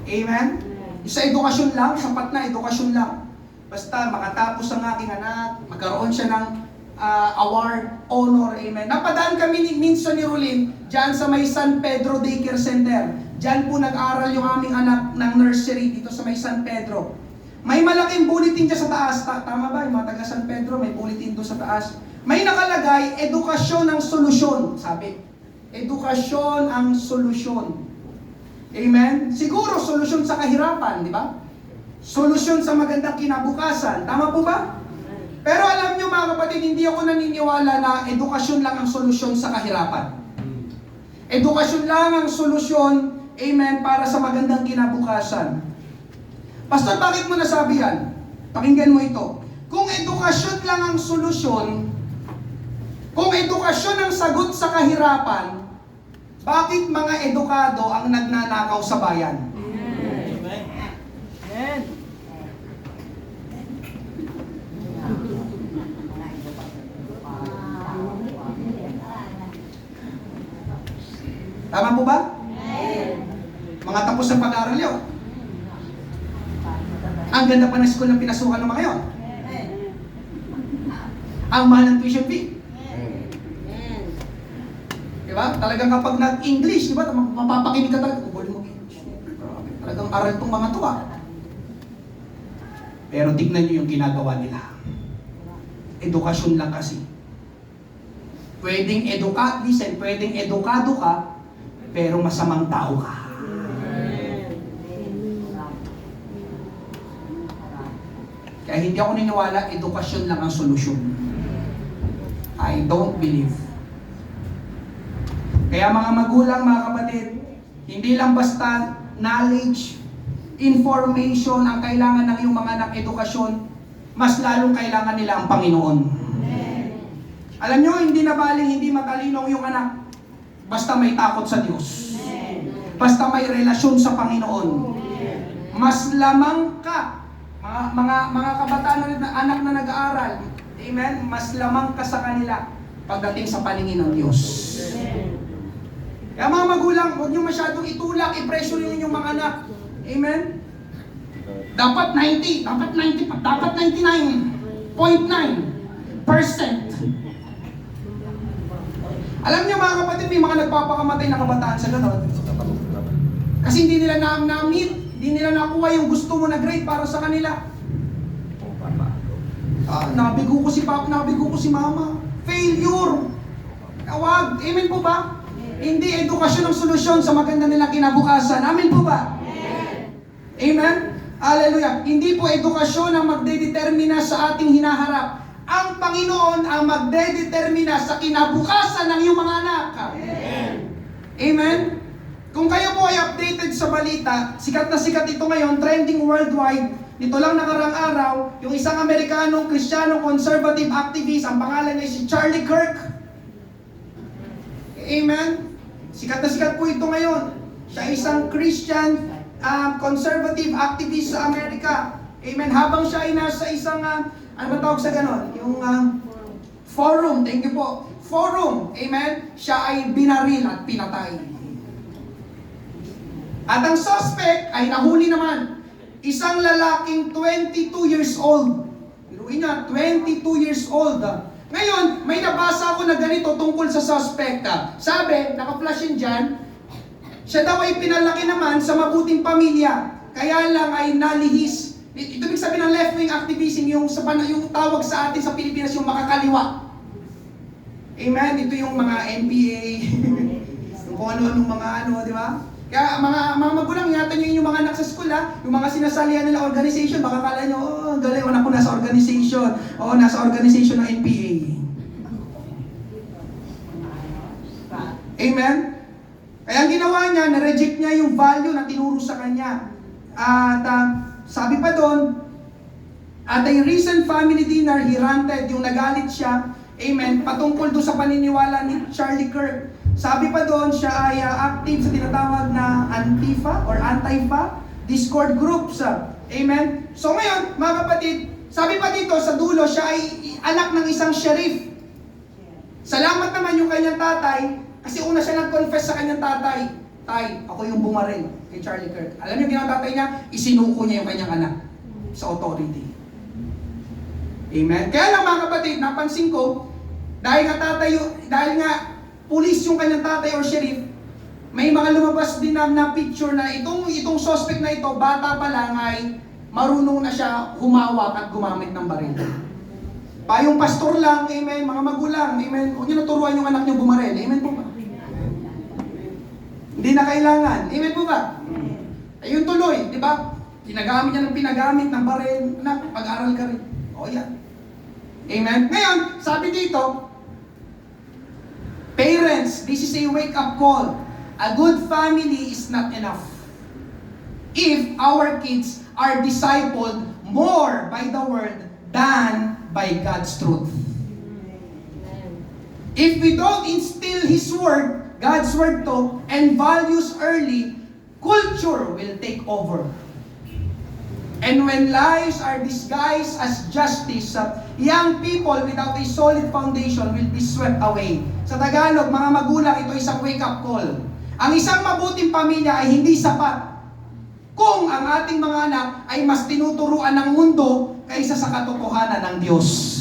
Amen? Sa edukasyon lang, sapat na edukasyon lang. Basta makatapos ang aking anak, magkaroon siya ng award, honor, amen. Napadaan kami minsan ni Rolin, dyan sa may San Pedro Daycare Center. Dyan po nag-aral yung aming anak ng nursery dito sa may San Pedro. May malaking bulletin dyan sa taas. Tama ba? Yung mga taga San Pedro, may bulletin doon sa taas. May nakalagay, edukasyon ang solusyon. Sabi, edukasyon ang solusyon. Amen? Siguro, solusyon sa kahirapan, di ba? Solusyon sa magandang kinabukasan. Tama po ba? Pero alam nyo mga kapatid, hindi ako naniniwala na edukasyon lang ang solusyon sa kahirapan. Edukasyon lang ang solusyon, amen, para sa magandang kinabukasan. Pastor, bakit mo nasabi yan? Pakinggan mo ito. Kung edukasyon lang ang solusyon, kung edukasyon ang sagot sa kahirapan, Bakit mga edukado ang nagnanakaw sa bayan? Amen. Tama po ba? Mga tapos ng pag-aaral yun. Ang ganda pa ng school ng pinasukan ng mga yun. Ang mahal ng tuition fee. Diba? Talagang kapag nag-English, diba? Mapapakinig ka talaga. Ugol mo. Grabe. Talagang aral tong mga to ah. Pero tignan nyo yung ginagawa nila. Edukasyon lang kasi. Pwedeng pwedeng edukado ka, pero masamang tao ka. Kaya hindi ako niniwala, edukasyon lang ang solusyon. I don't believe. Kaya mga magulang, mga kapatid, hindi lang basta knowledge, information ang kailangan ng iyong mga anak, edukasyon, mas lalong kailangan nila ang Panginoon. Alam nyo, hindi na baling hindi matalino ang iyong anak, basta may takot sa Diyos. Basta may relasyon sa Panginoon. Mas lamang ka, mga kabataan na anak na nag-aaral, amen, mas lamang ka sa kanila pagdating sa paningin ng Diyos. Kaya mga magulang, huwag nyo masyadong itulak, i-pressure yung inyong mga anak. Amen? Dapat 90, dapat 99.9%. Alam niyo mga kapatid, may mga nagpapakamatay na kabataan sa ganon. Kasi hindi nila na-meet, hindi nila nakuha yung gusto mo na grade para sa kanila. Nabigo ko si Papa, nabigo ko si Mama. Failure! Wag! Amen po ba? Hindi edukasyon ang solusyon sa maganda nilang kinabukasan. Amen po ba? Amen? Hallelujah. Hindi po edukasyon ang magdedetermina sa ating hinaharap. Ang Panginoon ang magdedetermina sa kinabukasan ng iyong mga anak. Amen? Amen? Kung kayo po ay updated sa balita, sikat na sikat ito ngayon, trending worldwide. Nito lang nakarang araw, yung isang Amerikanong Kristiyano conservative activist, ang pangalan niya si Charlie Kirk. Amen? Sikat na sikat po ito ngayon. Siya isang Christian conservative activist sa Amerika. Amen? Habang siya ay nasa isang, ano ba tawag sa ganon? Yung forum, thank you po. Forum, amen? Siya ay binaril at pinatay. At ang suspect ay nahuli naman. Isang lalaking 22 years old. Biruin niya, 22 years old. Ngayon, may nabasa ako na ganito tungkol sa suspect. Sabi, naka-flash yun dyan, siya daw ay pinalaki naman sa mabuting pamilya. Kaya lang ay nalihis. Ito ibig sabihin ng left-wing activism, yung tawag sa atin sa Pilipinas, yung makakaliwa. Amen? Ito yung mga NPA, yung kung ano-anong mga di ba? Kaya mga magulang, ingatan nyo yung mga anak sa school yung mga sinasalihan nila organization, baka kala nyo, galing, anak ko nasa organization, nasa organization ng NPA. Amen? Kaya ang ginawa niya, na-reject niya yung value na tinuro sa kanya. At sabi pa doon, at a recent family dinner, he ranted, yung nagalit siya, amen, patungkol doon sa paniniwala ni Charlie Kirk. Sabi pa doon, siya ay active sa tinatawag na Antifa or Antifa Discord groups. Amen? So ngayon, mga kapatid, sabi pa dito sa dulo, siya ay anak ng isang sheriff. Salamat naman yung kanyang tatay, kasi una siya nag-confess sa kanyang tatay. Tay, ako yung bumaril kay Charlie Kirk. Alam niyo ginawa tatay niya? Isinuko niya yung kanyang anak sa authority. Amen? Kaya lang mga kapatid, napansin ko, dahil nga pulis yung kanyang tatay or sheriff, may mga lumabas din na picture na itong suspect na ito, bata pa lang ay marunong na siya humawak at gumamit ng baril. Yung pastor lang, amen, mga magulang, amen, huwag niyo naturuan yung anak niyo bumaril, amen po ba? Hindi na kailangan, amen po ba? Ayun tuloy, di ba? Ginagamit niya ng pinagamit ng baril, anak, pag-aral ka rin. O yan. Amen? Ngayon, sabi dito, parents, this is a wake-up call. A good family is not enough if our kids are discipled more by the Word than by God's truth. If we don't instill His Word God's word to, and values early, culture will take over. And when lies are disguised as justice, young people without a solid foundation will be swept away. Sa Tagalog, mga magulang, ito isang wake-up call. Ang isang mabuting pamilya ay hindi sapat kung ang ating mga anak ay mas tinuturuan ng mundo kaysa sa katotohanan ng Diyos.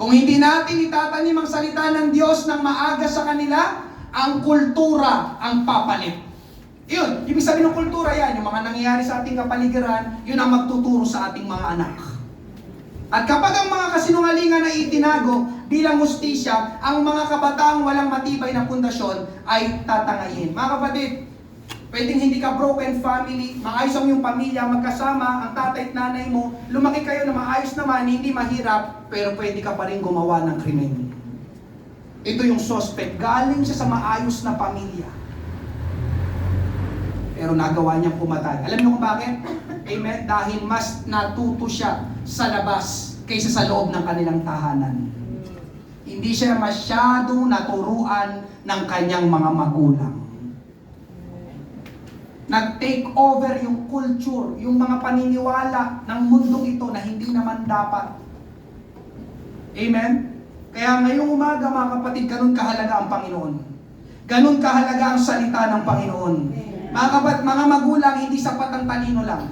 Kung hindi natin itatanim ang salita ng Diyos ng maaga sa kanila, ang kultura ang papalit. Yun, ibig sabihin ng kultura yan, yung mga nangyayari sa ating kapaligiran, yun ang magtuturo sa ating mga anak. At kapag ang mga kasinungalingan ay itinago bilang hustisya, ang mga kabataang walang matibay na pundasyon ay tatangayin. Mga kapatid, pwedeng hindi ka broken family, maayos ang iyong pamilya, magkasama, ang tatay at nanay mo, lumaki kayo na maayos naman, hindi mahirap, pero pwede ka pa rin gumawa ng krimen. Ito yung suspect, galing siya sa maayos na pamilya. Pero nagawa niyang pumatay. Alam niyo kung bakit? Amen? Dahil mas natuto siya sa labas kaysa sa loob ng kanilang tahanan. Hindi siya masyadong naturuan ng kanyang mga magulang. Nag-take over yung culture, yung mga paniniwala ng mundong ito na hindi naman dapat. Amen? Kaya ngayong umaga mga kapatid, ganun kahalaga ang Panginoon. Ganun kahalaga ang salita ng Panginoon. Mga magulang, hindi sapat ang talino lang.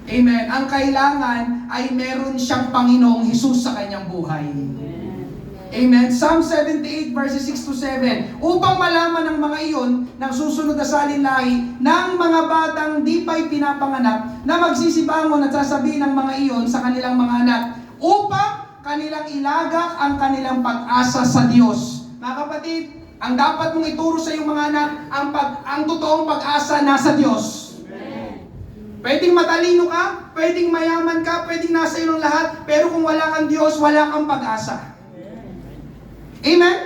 Amen. Ang kailangan ay meron siyang Panginoong Hesus sa kanyang buhay. Amen. Psalm 78 verses 6 to 7. Upang malaman ng mga iyon ng susunod na salinlahi ng mga batang di pa'y pinapanganak na magsisibangon at sasabihin ng mga iyon sa kanilang mga anak upang kanilang ilagak ang kanilang pag-asa sa Diyos. Mga kapatid, ang dapat mong ituro sa iyong mga anak, ang totoong pag-asa nasa Diyos. Pwedeng matalino ka, pwedeng mayaman ka, pwedeng nasa iyo ng lahat, pero kung wala kang Diyos, wala kang pag-asa. Amen?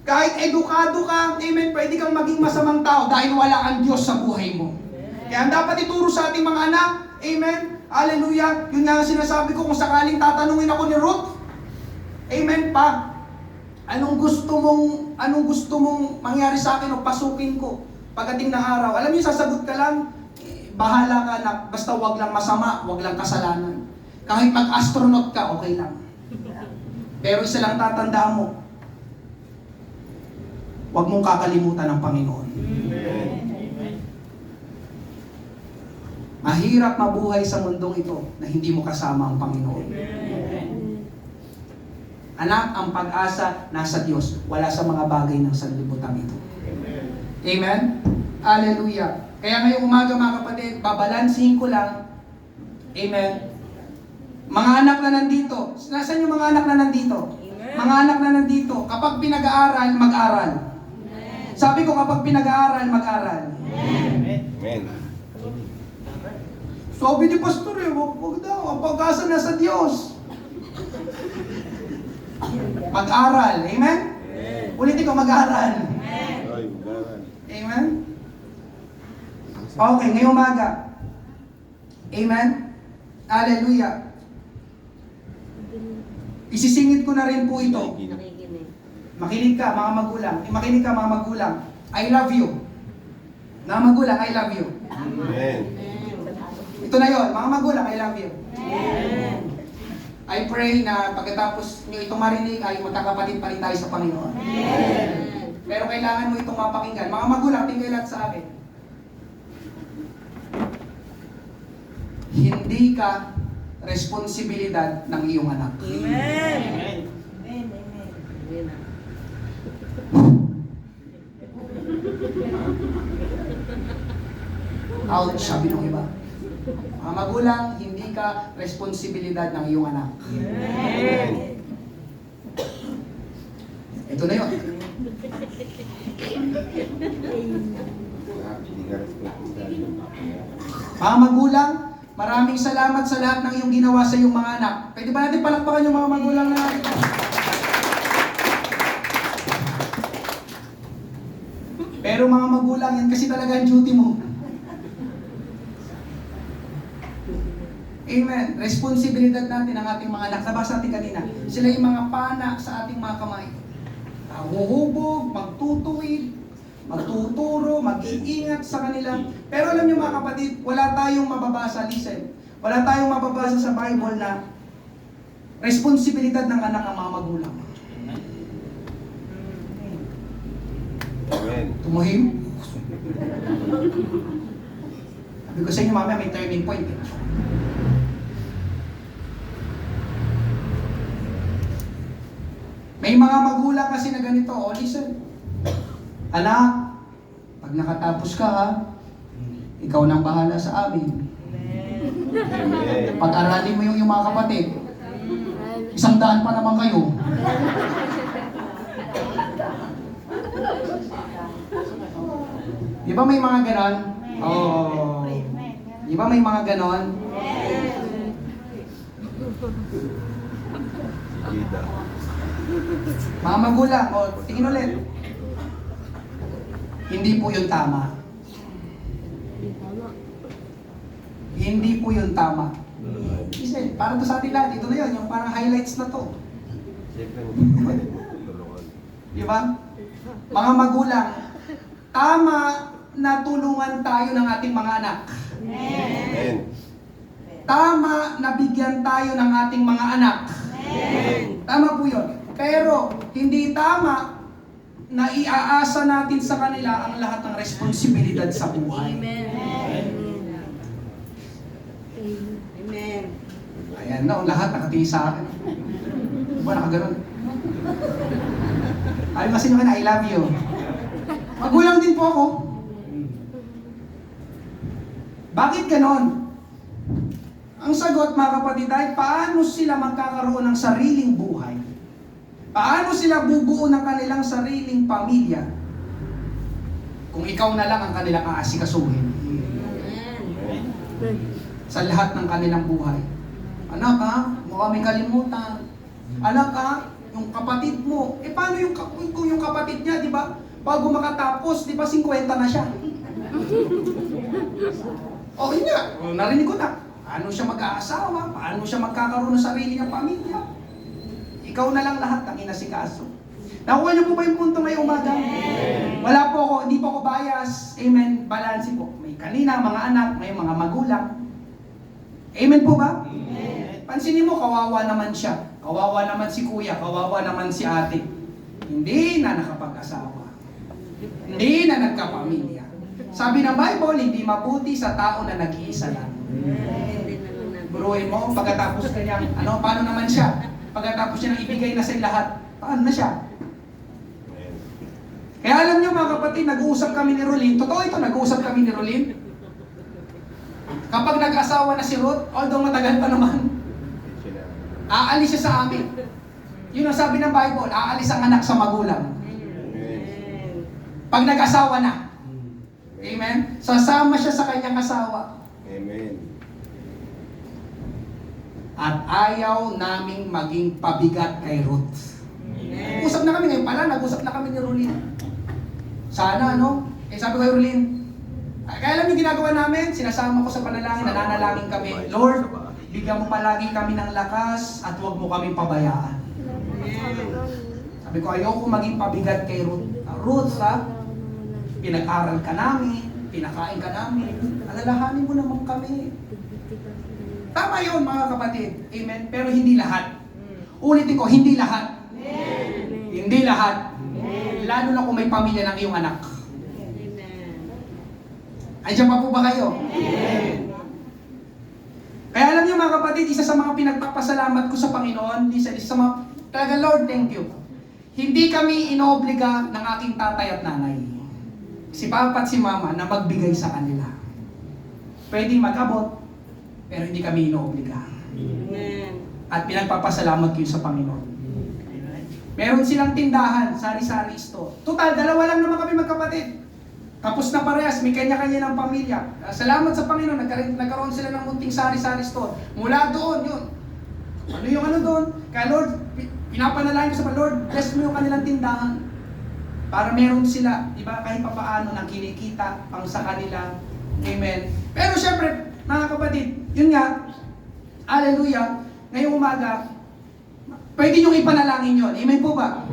Kahit edukado ka, amen, pwede kang maging masamang tao dahil wala kang Diyos sa buhay mo. Kaya ang dapat ituro sa ating mga anak, amen, hallelujah, yun nga ang sinasabi ko kung sakaling tatanungin ako ni Ruth, amen pa, anong gusto mong mangyari sa akin o pasukin ko pagdating ng araw? Alam niyo, sasagot ka lang, bahala ka na, basta wag lang masama, wag lang kasalanan. Kahit mag-astronaut ka, okay lang. Pero isa lang tatandaan mo, wag mong kakalimutan ng Panginoon. Mahirap mabuhay sa mundong ito na hindi mo kasama ang Panginoon. Anak, ang pag-asa nasa Diyos, wala sa mga bagay ng sanlibutan ito. Amen? Hallelujah. Kaya ngayong umaga mga kapatid, babalansihin ko lang. Amen? Mga anak na nandito, nasaan yung mga anak na nandito? Mga anak na nandito, kapag pinag-aaral, mag-aral. Sabi ko, kapag pinag-aaral, mag-aral. Amen. Sabi ni Pastor wag daw, ang pag-asa nasa Diyos. Mag-aral. Amen? Ulitin ko, mag-aral. Amen? Okay, ngayong umaga. Amen? Hallelujah. Isisingit ko na rin po ito. Makinig ka, mga magulang. Makinig ka, mga magulang. I love you. Mga magulang, I love you. Amen. Ito na yon, mga magulang, I love you. I pray na pagkatapos nyo itong marinig ay magkakapatid pa rin tayo sa Panginoon. Pero kailangan mo itong mapakinggan. Mga magulang, tingin lahat sa akin. Hindi ka responsibilidad ng iyong anak. Amen. Out, sabi ng iba. Mga magulang, hindi ka responsibilidad ng iyong anak. Amen. Ito na yun. Mga magulang, maraming salamat sa lahat ng iyong ginawa sa iyong mga anak. Pwede ba natin palakpakan yung mga magulang na natin? Pero mga magulang, yan kasi talaga ang duty mo. Amen. Responsibilidad natin ang ating mga anak. Nabasa natin kanina. Sila yung mga pana sa ating mga kamay. Huhubog, magtutuwid, magtuturo, mag-iingat sa kanila. Pero alam niyo mga kapatid, wala tayong mababasa, listen, wala tayong mababasa sa Bible na responsibilidad ng anak ang mga magulang. Amen. Tumuhim? Sabi ko sa inyo, mamaya may turning point. May mga magulang kasi na ganito, oh listen, anak, pag nakatapos ka ha, ikaw nang bahala sa amin. Amen. Pag-aralin mo yung mga kapatid, 100 pa naman kayo. Di ba may mga ganon? Oh. Di ba may mga ganon? Gida. Mga magulang, o tingin ulit. Hindi po yun tama. Hindi po yun tama. Kasi para to sa atin lahat, ito na yun, yung parang highlights na to. Siyempre, magkakapalit mo. Tulungan. Di ba? Mga magulang, tama na tulungan tayo ng ating mga anak. Amen. Tama na bigyan tayo ng ating mga anak. Tama po yun. Pero hindi tama na iaasa natin sa kanila ang lahat ng responsibilidad sa buhay. Amen. Ayan na, lahat nakatingin sa akin. Di ba nakaganon? Ay kasi naman, I love you. Magulang din po ako. Bakit ganon? Ang sagot mga kapatid ay paano sila magkakaroon ng sariling buhay? Paano sila bubuo ng kanilang sariling pamilya kung ikaw na lang ang kanilang aasikasuhin sa lahat ng kanilang buhay? Anak ha, mukha may kalimutan. Anak ha, yung kapatid mo. Eh paano kung yung kapatid niya, di ba? Bago makatapos, di ba 50 na siya? O yun nga, narinig ko na. Paano siya mag-aasawa? Paano siya magkakaroon ng sarili niyang pamilya? Ikaw na lang lahat ang inasikaso. Nakuha niyo po ba yung punto ngayong umaga? Wala po ako, hindi po ako bias. Amen. Balanse po. May kanina, mga anak, may mga magulang. Amen po ba? Pansinin mo, kawawa naman siya. Kawawa naman si kuya, kawawa naman si ate. Hindi na nakapag-asawa. Hindi na nagkapamilya. Sabi ng Bible, hindi mabuti sa tao na nag-iisa lang. Buruin mo, pagkatapos kanyang, paano naman siya? Pagkatapos niya nang ibigay na sa lahat, paano na siya? Amen. Kaya alam niyo mga kapatid, nag-uusap kami ni Rolin. Totoo ito, nag-uusap kami ni Rolin. Kapag nag-asawa na si Ruth, although matagal pa naman, aalis siya sa amin. Yun ang sabi ng Bible, aalis ang anak sa magulang. Amen. Pag nag-asawa na. Amen? Sasama siya sa kanyang asawa. Amen. At ayaw naming maging pabigat kay Ruth. Usap na kami ngayon pala, nag-usap na kami ni Rolin. Sana, sabi ko kay Rolin, kaya alam yung ginagawa namin, sinasama ko sa panalangin, nananalangin kami, Lord, bigyan mo palagi kami ng lakas at huwag mo kaming pabayaan. Sabi ko, ayoko maging pabigat kay Ruth. Ruth, ha? Pinag-aral ka namin, pinakain ka namin, alalahanin mo naman kami. Tama yun mga kapatid. Amen? Pero hindi lahat. Ulitin ko, hindi lahat. Hindi lahat. Lalo na kung may pamilya ng iyong anak. Andiyan pa po ba kayo? Kaya alam niyo mga kapatid, isa sa mga pinagpapasalamat ko sa Panginoon, isa sa mga, talaga Lord, thank you. Hindi kami inoobliga ng aking tatay at nanay. Si Papa at si Mama na magbigay sa kanila. Pwede mag-abot, pero hindi kami inoobliga. At pinagpapasalamat ko yun sa Panginoon. Meron silang tindahan, sari-sari store. Total, dalawa lang naman kami magkapatid. Tapos na parehas, may kanya-kanya ng pamilya. Salamat sa Panginoon, nagkaroon sila ng munting sari-sari store. Mula doon, yun. Ano yung doon? Kaya Lord, pinapanalangin ko sa Lord, bless mo yung kanilang tindahan. Para meron sila, di ba, kahit papaano ng kinikita pang sa kanila. Amen. Pero syempre, mga kapatid, yun nga, hallelujah, ngayong umaga, pwede niyong ipanalangin yun. Amen po ba?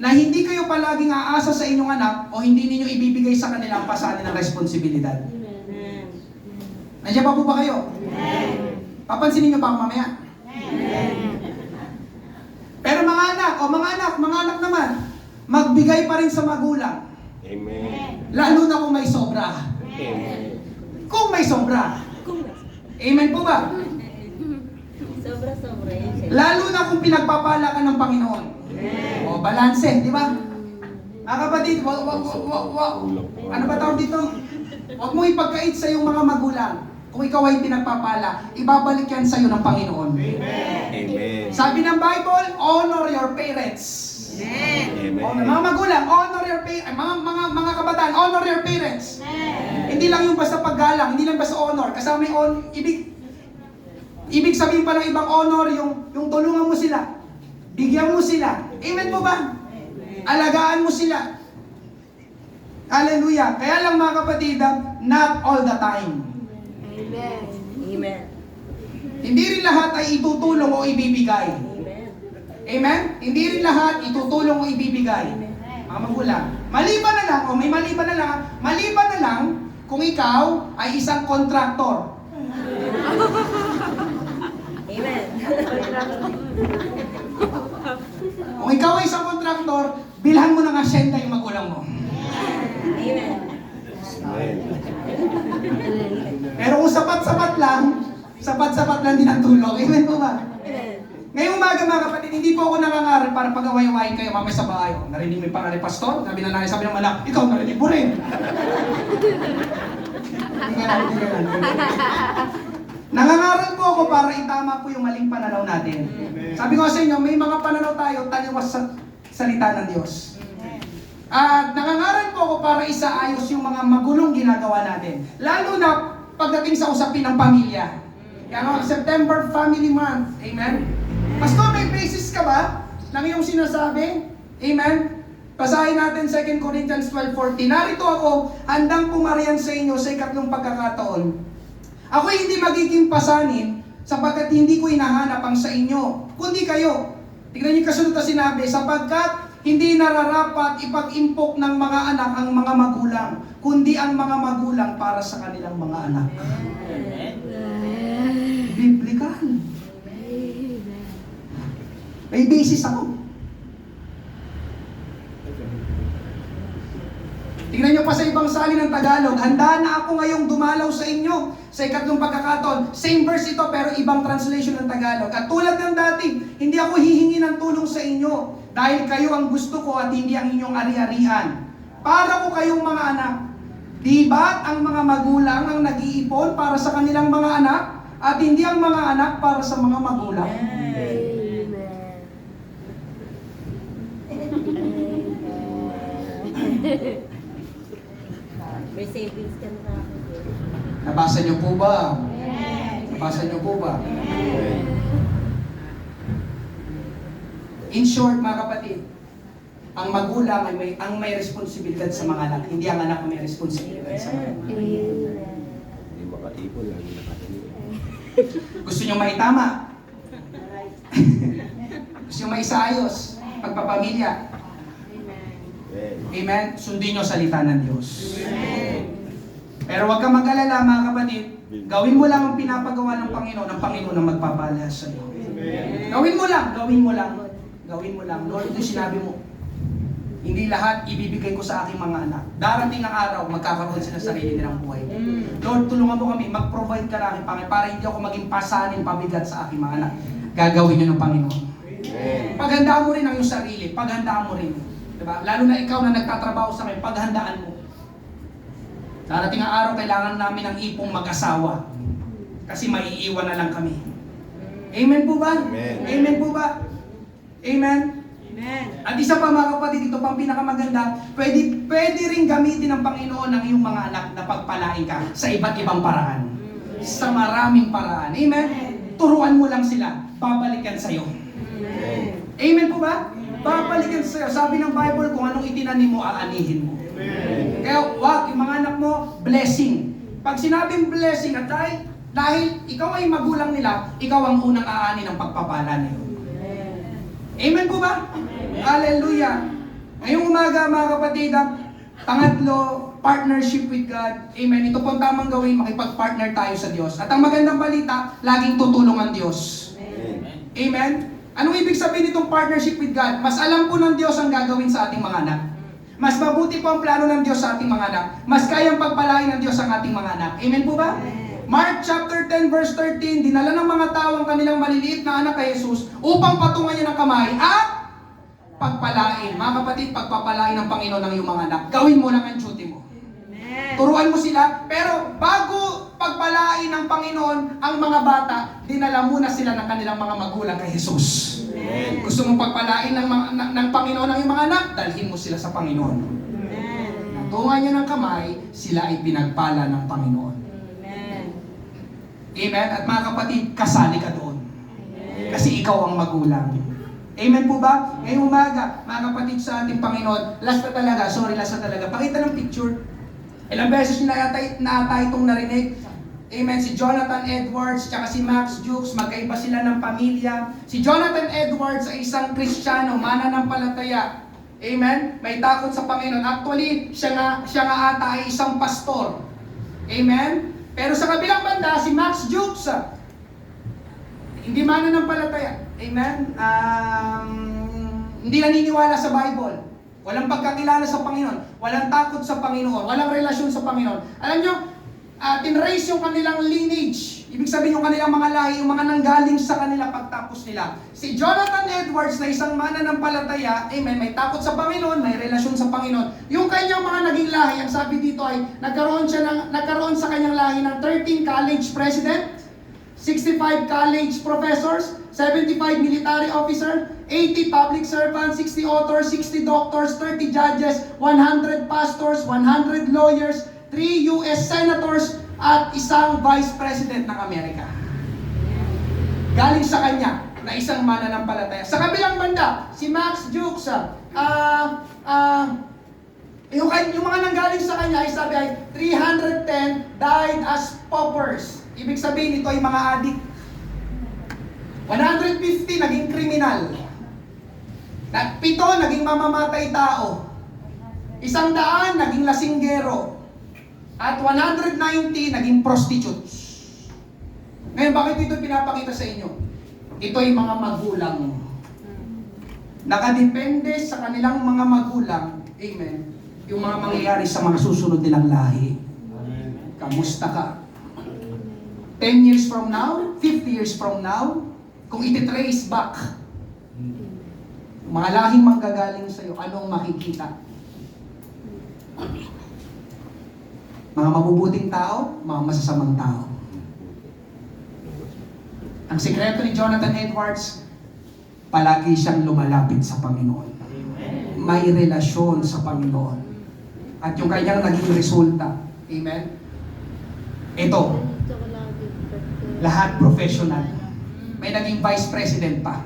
na hindi kayo palaging aasa sa inyong anak o hindi ninyo ibibigay sa kanila ang pasanin ng responsibilidad. Amen. Nandiyan pa po ba kayo? Papansinin niyo pa ako mamaya. Pero mga anak naman, magbigay pa rin sa magulang. Amen. Lalo na kung may sobra. Amen. Kung may sobra. Amen po ba? Sobra-sobra yun siya. Lalo na kung pinagpapala ka ng Panginoon. O, balanse, di ba? Mga kapatid, ano ba tawag dito? Huwag mo ipagkait sa iyong mga magulang. Kung ikaw ay pinagpapala, ibabalik yan sa iyo ng Panginoon. Amen. Sabi ng Bible, honor your parents. Amen. Mga magulang, honor your parents. Mga kabataan, honor your parents. Hindi lang yung basta paggalang, hindi lang basta honor. Kasama yung ibig sabihin pa ng ibang honor, yung tulungan mo sila. Bigyan mo sila. Amen po ba? Alagaan mo sila. Hallelujah. Kaya lang mga kapatid, not all the time. Amen. Hindi rin lahat ay itutulong o ibibigay. Amen. Amen? Hindi rin lahat itutulong o ibibigay. Mga magulang. Maliban na lang kung ikaw ay isang kontraktor. Amen. Kung ikaw ay isang kontraktor, bilhan mo ng asyenda yung magulang mo. Amen. Amen. Pero kung sapat-sapat lang din ang tulong. Amen po ba? Amen. Ngayong umaga mga kapatid, hindi po ako nangangarap para pag-away-awayin kayo mamaya sa bahay. Narinig mo yung pangalan ni Pastor? Sabi ng nanay, sabi ng anak, ikaw narinig mo rin. Hindi ka lang. Nangangaral po ako para itama po yung maling pananaw natin. Sabi ko sa inyo, may mga pananaw tayo taliwas sa salita ng Diyos. At nangangaral po ako para isaayos yung mga magulong ginagawa natin. Lalo na pagdating sa usapin ng pamilya. Kaya nga, September Family Month. Amen? Pastor, may basis ka ba ng iyong sinasabi? Amen? Basahin natin 2 Corinthians 12:14. Narito ako, handang pumarihan sa inyo sa ikatlong pagkakataon. Ako'y hindi magiging pasanin sapagkat hindi ko hinahanap ang sa inyo, kundi kayo. Tignan niyo kasunod na sinabi, sapagkat hindi nararapat ipag-impok ng mga anak ang mga magulang, kundi ang mga magulang para sa kanilang mga anak. Biblical. May basis ako. Tingnan nyo pa sa ibang sali ng Tagalog, handa na ako ngayong dumalaw sa inyo sa ikatlong pagkakataon. Same verse ito pero ibang translation ng Tagalog. At tulad ng dati, hindi ako hihingi ng tulong sa inyo dahil kayo ang gusto ko at hindi ang inyong ari-arian. Para ko kayong mga anak. Di ba't ang mga magulang ang nag-iipon para sa kanilang mga anak at hindi ang mga anak para sa mga magulang? May savings ka na ako. Nabasa niyo po ba? Nabasa niyo po ba? Amen. In short, mga kapatid, ang magulang ay may responsibilidad sa mga anak, hindi ang anak may responsibilidad sa mga anak. Hindi makaipon, lagi nakatulog. Gusto niyo maitama? Gusto niyo maisaayos? Pagpapamilya? Amen. Amen? Sundin niyo salita ng Diyos. Pero huwag kang mag-alala mga kapatid, gawin mo lang ang pinapagawa ng Panginoon ang magpapala sa iyo. Gawin mo lang. Lord, ito sinabi mo. Hindi lahat ibibigay ko sa aking mga anak. Darating ang araw, magkakaroon sila sa sarili nilang buhay. Lord, tulungan mo kami, mag-provide ka na aking Panginoon para hindi ako maging pasanin, pabigat sa aking mga anak. Gagawin niyo ng Panginoon. Paghandaan mo rin ang iyong sarili, paghandaan mo rin. Diba? Lalo na ikaw na nagtatrabaho sa akin, paghandaan mo. Darating ang araw, kailangan namin ng ipong mag-asawa. Kasi maiiwan na lang kami. Amen po ba? Amen. Amen po ba? Amen? Amen. At isa pa mga kapatid, ito pang pinakamaganda, pwede rin gamitin ng Panginoon ang iyong mga anak na pagpalain ka sa iba't ibang paraan. Sa maraming paraan. Amen? Turuan mo lang sila, babalikan sa'yo. Amen po ba? Babalikan sa'yo. Sabi ng Bible, kung anong itinanim mo, aanihin mo. Kaya wag, yung mga anak mo, blessing. Pag sinabing blessing, at dahil ikaw ay magulang nila, ikaw ang unang aani ng pagpapala nila. Amen po ba? Hallelujah. Ngayong umaga, mga kapatid, pangatlo, partnership with God. Amen. Ito po ang tamang gawin, makipag-partner tayo sa Diyos. At ang magandang balita, laging tutulong ang Diyos. Amen. Amen. Anong ibig sabihin nitong partnership with God? Mas alam po ng Diyos ang gagawin sa ating mga anak. Mas mabuti po ang plano ng Diyos sa ating mga anak. Mas kayang pagpalain ng Diyos ang ating mga anak. Amen po ba? Mark chapter 10 verse 13, dinala ng mga tao ang kanilang maliliit na anak kay Jesus upang patungan niya ng kamay at pagpalain. Mga kapatid, pagpapalain ng Panginoon ng iyong mga anak. Gawin mo lang ang duty mo. Turuan mo sila, pero bago pagpalain ng Panginoon ang mga bata, dinala muna sila ng kanilang mga magulang kay Jesus. Amen. Gusto mong pagpalain ng Panginoon ang iyong mga anak, dalhin mo sila sa Panginoon. Natungan niya ng kamay, sila ay pinagpala ng Panginoon. Amen? At mga kapatid, kasali ka doon. Kasi ikaw ang magulang. Amen po ba? Ngayong umaga, mga kapatid sa ating Panginoon, last na talaga. Pakita ng picture. Ilang beses nyo na itong narinig. Amen. Si Jonathan Edwards, tsaka si Max Jukes, magkaiba sila ng pamilya. Si Jonathan Edwards ay isang Kristiyano, mananampalataya. Amen. May takot sa Panginoon. Actually, siya nga ata ay isang pastor. Amen. Pero sa kabilang banda, si Max Jukes, hindi mananampalataya. Amen. Hindi naniniwala sa Bible. Walang pagkakilala sa Panginoon. Walang takot sa Panginoon. Walang relasyon sa Panginoon. Alam nyo, tinrace yung kanilang lineage. Ibig sabihin yung kanilang mga lahi, yung mga nanggaling sa kanila pagtapos nila. Si Jonathan Edwards na isang mananampalataya, amen, may takot sa Panginoon, may relasyon sa Panginoon. Yung kanyang mga naging lahi, ang sabi dito ay, nagkaroon sa kanyang lahi ng 13 college president, 65 college professors, 75 military officer, 80 public servants, 60 authors, 60 doctors, 30 judges, 100 pastors, 100 lawyers, 3 US senators, at isang vice president ng Amerika. Galing sa kanya na isang mananampalataya. Sa kabilang banda, si Max Jukes, yung mga nanggaling sa kanya ay sabi ay 310 died as paupers. Ibig sabihin ito ay mga adik. 150 naging kriminal. 7 naging mamamatay tao. 100 naging lasinggero. At 190 naging prostitutes. Ngayon, bakit ito pinapakita sa inyo? Ito ay mga magulang. Nakadepende sa kanilang mga magulang, amen, yung mga mangyayari sa mga susunod nilang lahi. Kamusta ka? 10 years from now, 50 years from now, kung ititrace back, mga lahing manggagaling sa iyo, anong makikita? Mga mabubuting tao, mga masasamang tao. Ang sikreto ni Jonathan Edwards, palagi siyang lumalapit sa Panginoon. May relasyon sa Panginoon. At yung kanyang naging resulta, amen? Ito, lahat professional. May naging vice president pa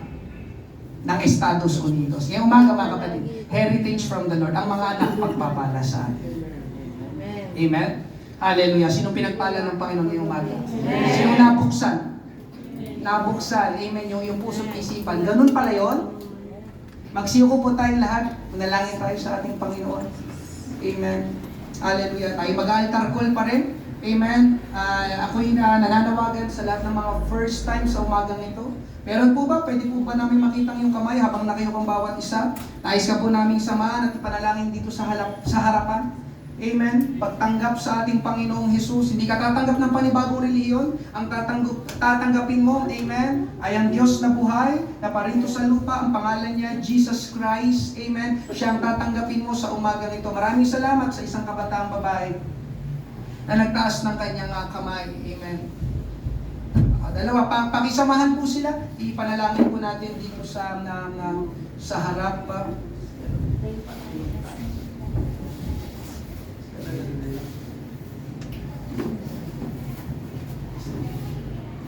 ng Estados Unidos. Ngayong umaga, mga kapatid, heritage from the Lord. Ang mga anak pagpapala sa atin. Amen? Hallelujah. Sino pinagpala ng Panginoon ngayong umaga? Sino nabuksan? Nabuksan. Amen. Yung puso't isipan. Ganun pala yun. Magsiyuko po tayong lahat. Manalangin tayo sa ating Panginoon. Amen. Hallelujah. Tayo mag-altar call pa rin. Amen. Ako'y nananawagan sa lahat ng mga first time sa umagang ito. Meron po ba? Pwede po ba namin makitang yung kamay habang nakayukang bawat isa? Nais ka po namin samahan at ipanalangin dito sa harapan. Amen. Pagtanggap sa ating Panginoong Hesus, hindi ka tatanggap ng panibagong reliyon. Ang tatanggapin mo, amen, ay ang Diyos na buhay, na parinto sa lupa, ang pangalan niya, Jesus Christ, amen. Siya ang tatanggapin mo sa umagang ito. Maraming salamat sa isang kabataang babae na nagtaas ng kanyang kamay, amen. Dalawa, pakisamahan po sila. Ipanalangin po natin dito sa harap.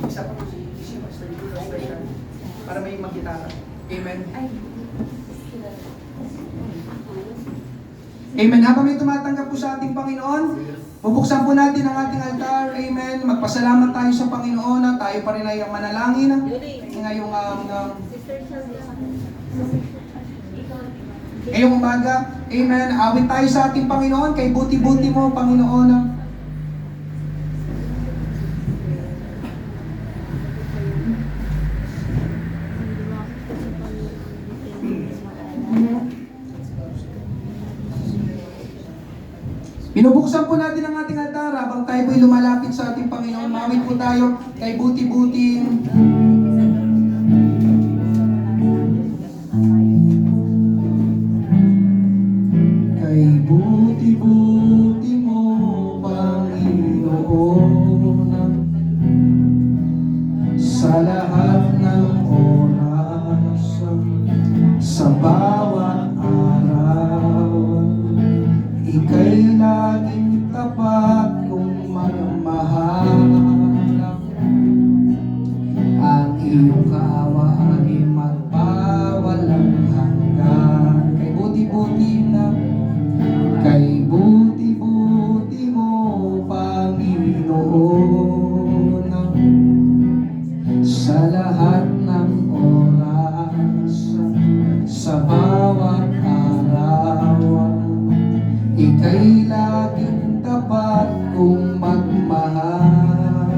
Isa pa po si Pastor Judas para may magkitara. Amen. Amen. Habang may tumatanggap po sa ating Panginoon, bubuksan po natin ang ating altar. Amen. Magpasalamat tayo sa Panginoon na tayo pa rin ay manalangin ngayong Ngayong umaga, amen, awit tayo sa ating Panginoon, kay buti-buti mo, Panginoon. Binubuksan po natin ang ating altar habang tayo po'y lumalapit sa ating Panginoon. Mawit po tayo kay buti-buti. Kay buti-buti mo, Panginoon, sa lahat ng oras, sa bawat araw, ika'y laging tapat kung magmahal. Ang iyong kaawa ay magpawalang hanggan. Kay buti-buti na, kay buti-buti mo, Panginoon, sa lahat ng oras, sa bawat araw, ika'y laging tapat kung magmahal.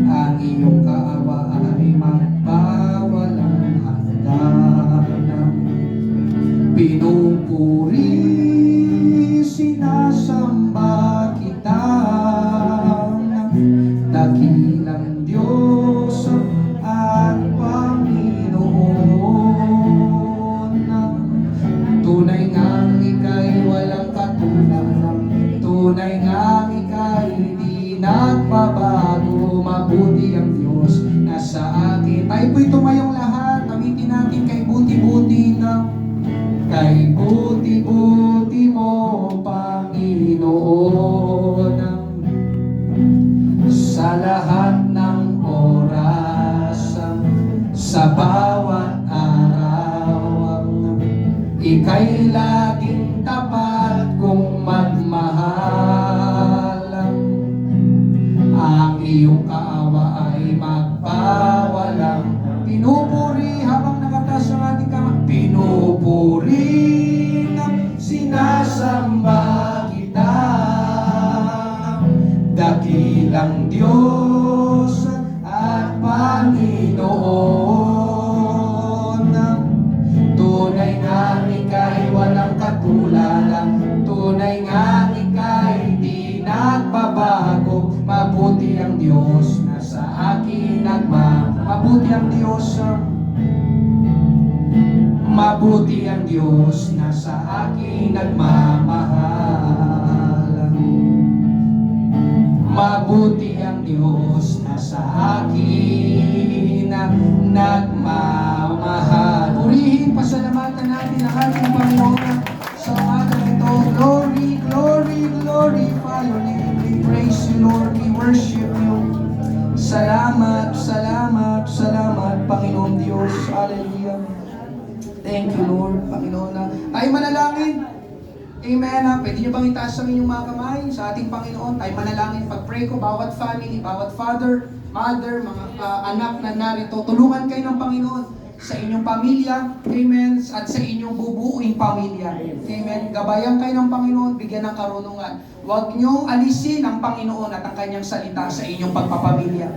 Ang iyong kaawa ay magpawalang hanggan. Pinupuri, sinasamba kita, dakilang Diyos at Panginoon. Tunay ngang ika'y walang katulad, tunay ngang ika'y di nagbabago. Mabuti ang Diyos na sa akin. Tayo po'y tumayong lahat, awitin natin kay buti-buti na. Kay buti-buti mo, Panginoon, sa lahat ng oras, sa bawat araw, ika'y laging tapat kung magmahal. Ang iyong kaawa ay magpawalang. Pinupuri habang nakataas ang ating kamay. Pinupuri na sinasamba kita, dakilang Diyos at Panginoon. Tunay nga ika'y walang katulad, tunay nga ika'y di nagbabago. Mabuti ang Diyos na sa akin mabuti ang Diyos, mabuti ang Diyos na sa akin nagmamahal. Mabuti ang Diyos na sa akin nagmamahal. Purihin, pasalamatan natin ang ating Panginoon sa umagang ito. Glory, glory, glorify your name. We praise you, Lord. We worship you. Salamat, salamat, salamat, Panginoon Diyos. Hallelujah. Thank you, Lord, Panginoon. Tayo manalangin. Amen. Pwede nyo bang itaas ang inyong mga kamay sa ating Panginoon? Tayo manalangin. Pag-pray ko, bawat family, bawat father, mother, mga anak na narito, tulungan kayo ng Panginoon sa inyong pamilya. Amen. At sa inyong bubuuing pamilya. Amen. Gabayan kayo ng Panginoon, bigyan ng karunungan. Huwag nyo alisin ang Panginoon at ang kanyang salita sa inyong pagpapamilya.